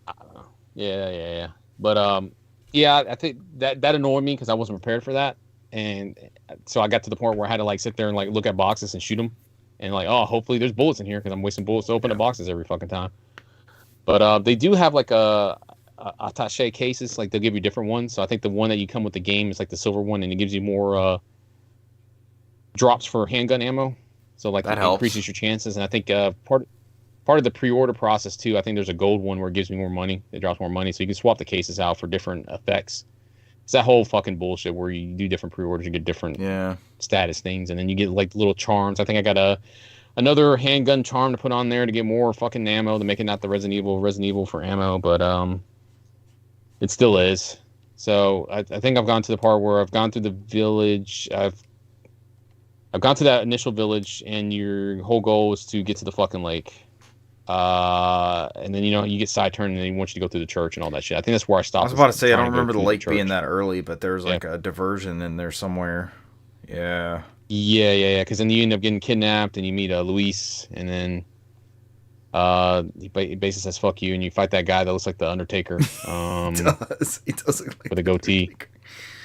I don't know. Yeah. But yeah, I think that annoyed me because I wasn't prepared for that, and so I got to the point where I had to like sit there and like look at boxes and shoot them, and like, oh, hopefully there's bullets in here because I'm wasting bullets to open the boxes every fucking time. But they do have like a attaché cases, like they'll give you different ones. So I think the one that you come with the game is like the silver one, and it gives you more drops for handgun ammo. So like that it helps. Increases your chances. And I think part of the pre-order process too, I think there's a gold one where it gives me more money. It drops more money, so you can swap the cases out for different effects. It's that whole fucking bullshit where you do different pre-orders, you get different status things, and then you get like little charms. I think I got another handgun charm to put on there to get more fucking ammo to make it not the Resident Evil for ammo, but it still is. So I think I've gone to the part where I've gone through the village. I've gone to that initial village, and your whole goal is to get to the fucking lake. And then you get side turned, and then he wants you to go through the church and all that shit. I think that's where I stopped. I was about to say I don't remember the lake being that early, but there's like a diversion in there somewhere. Yeah. Because then you end up getting kidnapped, and you meet Luis, and then he basically says "fuck you," and you fight that guy that looks like the Undertaker. He does look like with a goatee.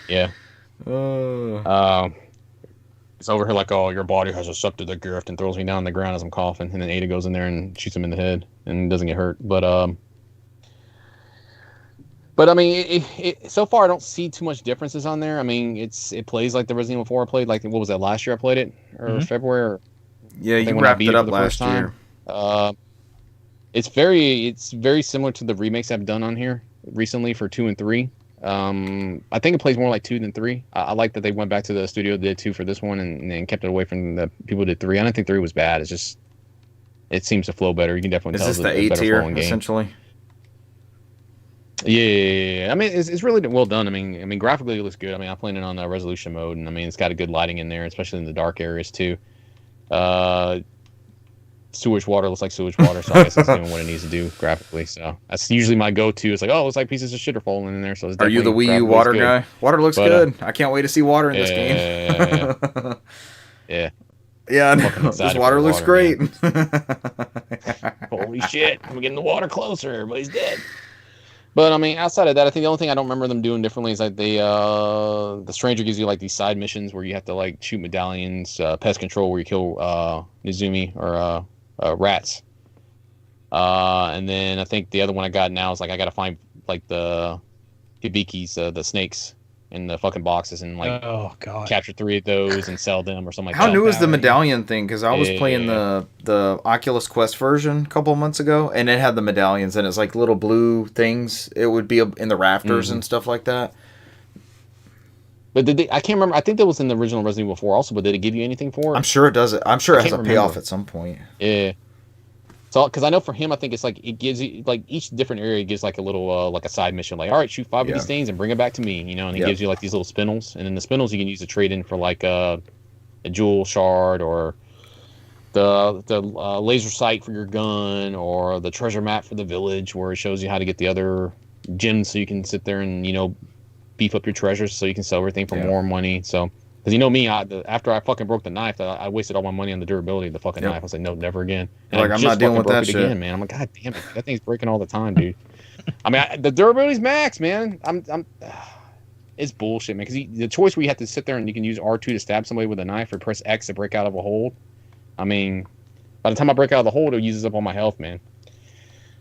Yeah. It's over here like, oh, your body has accepted the gift, and throws me down on the ground as I'm coughing, and then Ada goes in there and shoots him in the head and doesn't get hurt. But I mean, so far I don't see too much differences on there. I mean, it plays like the Resident Evil 4 I played. Like, what was that, last year I played it? Or February? Or, yeah, you wrapped it up last year. It's very similar to the remakes I've done on here recently for 2 and 3. I think it plays more like 2 than 3. I like that they went back to the studio that did 2 for this one and kept it away from the people who did 3. I don't think 3 was bad. It's just it seems to flow better. You can definitely tell. Is this the A tier essentially? Yeah. I mean, it's really well done. I mean, graphically it looks good. I mean, I'm playing it on resolution mode, and I mean, it's got a good lighting in there, especially in the dark areas too. Sewage water looks like sewage water, so I guess it's doing what it needs to do graphically. So that's usually my go-to. It's like, oh, it looks like pieces of shit are falling in there. So it's are you the Wii U water guy? Water looks good. I can't wait to see water in this game. Yeah, this water looks great. Holy shit! I'm getting the water closer. Everybody's dead. But I mean, outside of that, I think the only thing I don't remember them doing differently is like the stranger gives you like these side missions where you have to like shoot medallions, pest control where you kill Nizumi or rats. And then I think the other one I got now is like I got to find like the hibikis, the snakes in the fucking boxes, and like capture 3 of those and sell them or something like that. How new is the medallion thing? Because I was playing the Oculus Quest version a couple of months ago, and it had the medallions, and it's like little blue things. It would be in the rafters and stuff like that. But I can't remember. I think that was in the original Resident Evil 4 also, but did it give you anything for it? I'm sure it does. I'm sure it has a payoff at some point. Yeah. So, because I know for him, I think it's like it gives you like each different area gives like a little like a side mission, like all right, shoot 5 of these things and bring it back to me, and he gives you like these little spindles, and then the spindles you can use to trade in for like a jewel shard or the laser sight for your gun or the treasure map for the village where it shows you how to get the other gems so you can sit there and beef up your treasures so you can sell everything for more money. So. Because me, after I fucking broke the knife, I wasted all my money on the durability of the fucking knife. I was like, no, never again. And like, I'm not dealing with that shit again, man. I'm like, god damn it, that thing's breaking all the time, dude. I mean, the durability's max, man. It's bullshit, man. Because the choice where you have to sit there and you can use R2 to stab somebody with a knife or press X to break out of a hold. I mean, by the time I break out of the hold, it uses up all my health, man.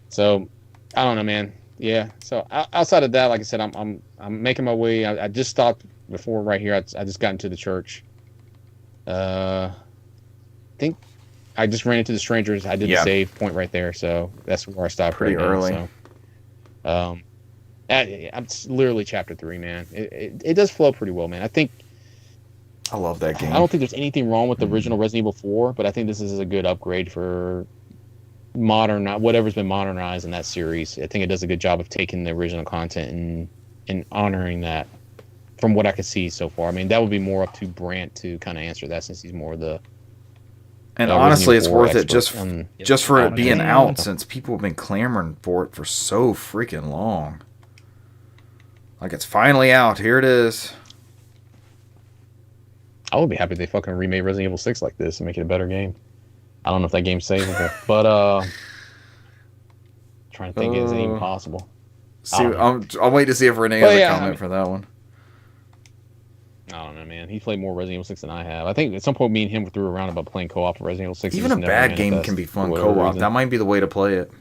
So, I don't know, man. Yeah. So outside of that, like I said, I'm making my way. I just stopped. Before right here, I just got into the church. I think I just ran into the strangers. I did the save point right there, so that's where I stopped. Pretty early. So, I'm literally chapter 3, man. It does flow pretty well, man. I love that game. I don't think there's anything wrong with the original Resident Evil 4, but I think this is a good upgrade for whatever's been modernized in that series. I think it does a good job of taking the original content and and honoring that. From what I could see so far, I mean, that would be more up to Brant to kind of answer that, since he's more the. And honestly, it's worth it expert just for it being out, stuff. since people have been clamoring for it for so freaking long. Like, it's finally out. Here it is. I would be happy if they fucking remade Resident Evil 6 like this and make it a better game. I don't know if that game's savable, but trying to think, is it even possible? See, I'll wait to see if Renee has a comment for that one. I don't know, man. He played more Resident Evil 6 than I have. I think at some point me and him threw around about playing co-op for Resident Evil 6. Even a bad game can be fun co-op. That might be the way to play it.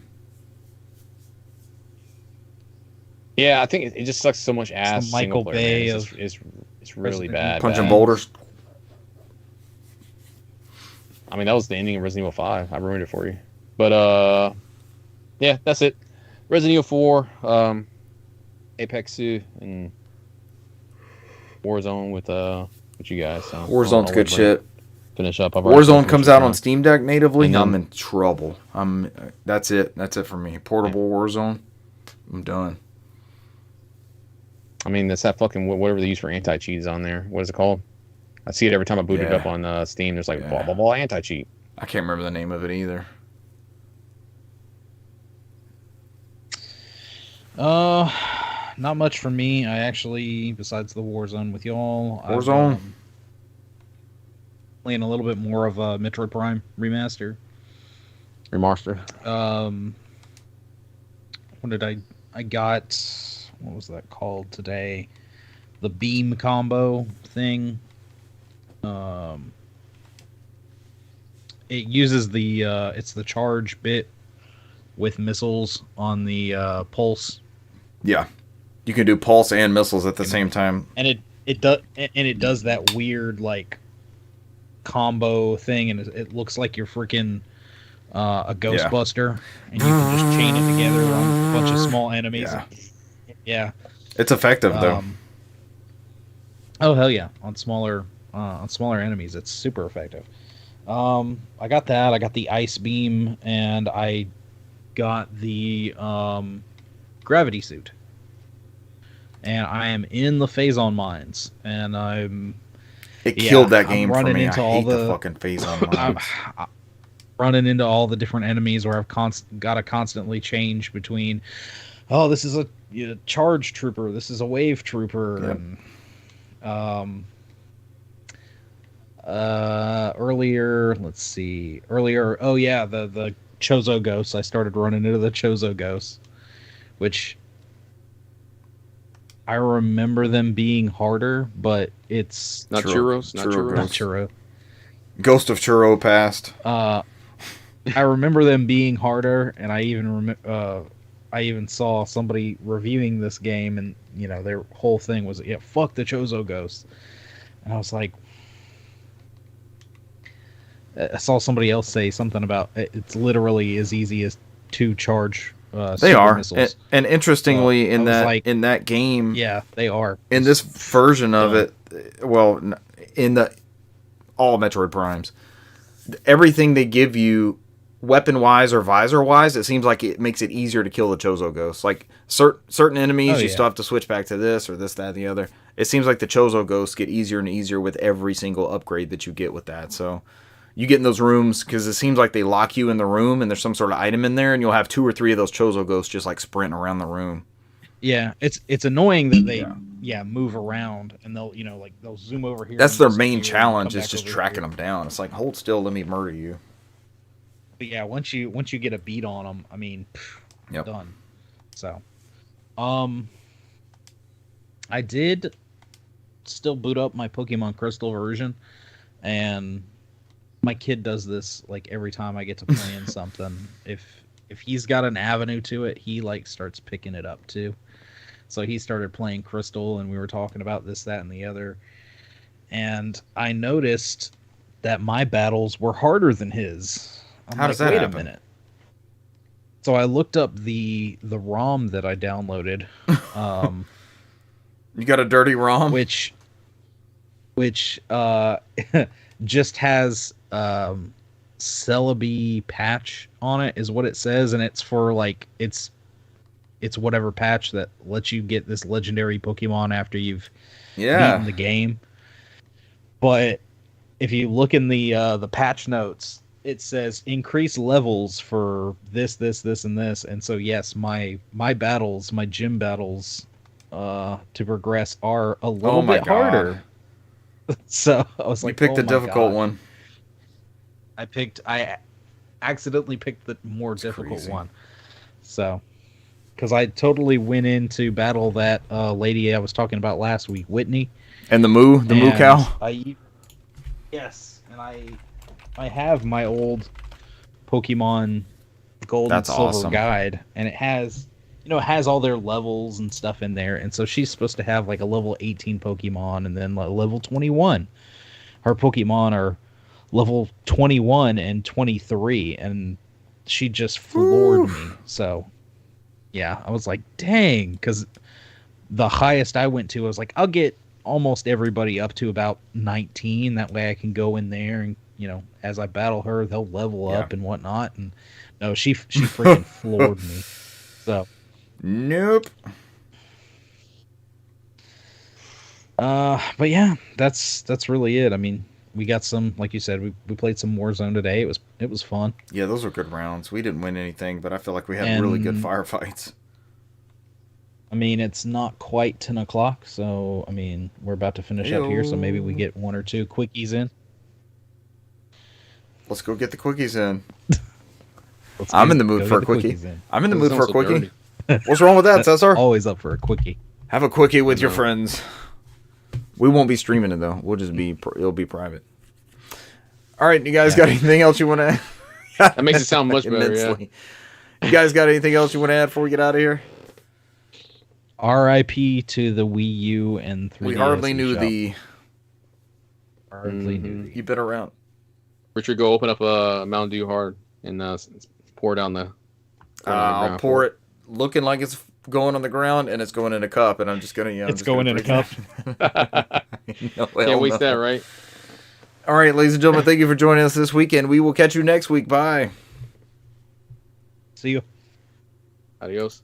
Yeah, I think it just sucks so much ass. It's Michael Bay it's really bad. Punching boulders. I mean, that was the ending of Resident Evil 5. I ruined it for you. But, yeah, that's it. Resident Evil 4, Apex 2, and Warzone with you guys. So Warzone's good shit. Finish up. Warzone comes out on Steam Deck natively. Then, I'm in trouble. That's it. That's it for me. Portable Warzone. I'm done. I mean, that's that fucking whatever they use for anti-cheat is on there. What is it called? I see it every time I boot it up on Steam. There's like blah blah blah anti-cheat. I can't remember the name of it either. Not much for me. I actually, besides the Warzone with y'all, Warzone, playing a little bit more of a Metroid Prime remaster. What did I got? What was that called today? The beam combo thing. It uses the it's the charge bit with missiles on the pulse. Yeah, you can do pulse and missiles at the same time. And it does that weird like combo thing, and it looks like you're freaking a Ghostbuster, and you can just chain it together on a bunch of small enemies. Yeah. It's effective though. Oh hell yeah! On smaller enemies, it's super effective. I got that. I got the ice beam, and I got the gravity suit. And I am in the Phazon mines, and It killed that game for me. Into I hate the fucking Phazon mines. I'm running into all the different enemies where I've got to constantly change between, oh, this is a charge trooper, this is a wave trooper, and earlier, oh yeah, the Chozo ghosts. I started running into the Chozo ghosts, which I remember them being harder, but it's not churros. Not churro. Ghost of Churro passed. I remember them being harder, and I even saw somebody reviewing this game, and their whole thing was, fuck the Chozo ghosts, and I was like, I saw somebody else say something about it's literally as easy as 2 charge. They are, missiles. and interestingly, in that game, yeah, they are. In this version of it, well, in all Metroid Primes, everything they give you, weapon-wise or visor-wise, it seems like it makes it easier to kill the Chozo ghosts. Like certain enemies, you still have to switch back to this or this, that, and the other. It seems like the Chozo ghosts get easier and easier with every single upgrade that you get with that. So you get in those rooms, because it seems like they lock you in the room and there's some sort of item in there, and you'll have 2 or 3 of those Chozo ghosts just like sprinting around the room. Yeah, it's annoying that they move around, and they'll zoom over here. That's their main challenge, is just tracking them down. It's like, hold still, let me murder you. But yeah, once you get a beat on them, I mean, done. So, I did still boot up my Pokemon Crystal version, and my kid does this like every time I get to playing something. If he's got an avenue to it, he like starts picking it up too. So he started playing Crystal, and we were talking about this, that, and the other. And I noticed that my battles were harder than his. How does that happen? Wait a minute. So I looked up the ROM that I downloaded. You got a dirty ROM? Which just has Celebi patch on it, is what it says, and it's for like it's it's whatever patch that lets you get this legendary Pokemon after you've Yeah. beaten the game. But if you look in the patch notes, it says increase levels for this, and this. And so yes, my battles, my gym battles, to progress are a little my bit God. harder. So I was like, you picked oh a my difficult God. one. I accidentally picked the more difficult crazy. one. So, because I totally went in to battle that lady I was talking about last week, Whitney. And the moo And cow. Yes, and I have my old Pokemon Gold That's and Silver awesome. guide, and it has all their levels and stuff in there. And so she's supposed to have like a level 18 Pokemon, and then like level 21. Her Pokemon are level 21 and 23, and she just floored me. So yeah, I was like, dang, because the highest I went to, I was like, I'll get almost everybody up to about 19. That way I can go in there and, as I battle her, they'll level up and whatnot. And no, she freaking floored me. So Nope. but yeah, that's really it. I mean, we got some, like you said, we played some Warzone today. It was fun. Yeah, those were good rounds. We didn't win anything, but I feel like we had really good firefights. I mean, it's not quite 10 o'clock, so, I mean, we're about to finish up here, so maybe we get one or two quickies in. Let's go get the quickies in. I'm in the mood for a quickie. I'm in the mood for a quickie. What's wrong with that, Cesar? Always up for a quickie. Have a quickie with your friends. We won't be streaming it, though. We'll just it'll be private. All right, you guys got anything else you want to add? That makes it sound much better, yeah. You guys got anything else you want to add before we get out of here? R.I.P. to the Wii U and 3DS. We hardly knew You've been around. Richard, go open up a Mountain Dew Hard and pour down the. I'll pour it, looking like it's going on the ground, and it's going in a cup, and I'm just gonna. It's going in a cup. Can't waste that, right? All right, ladies and gentlemen, thank you for joining us this weekend. We will catch you next week. Bye. See you. Adios.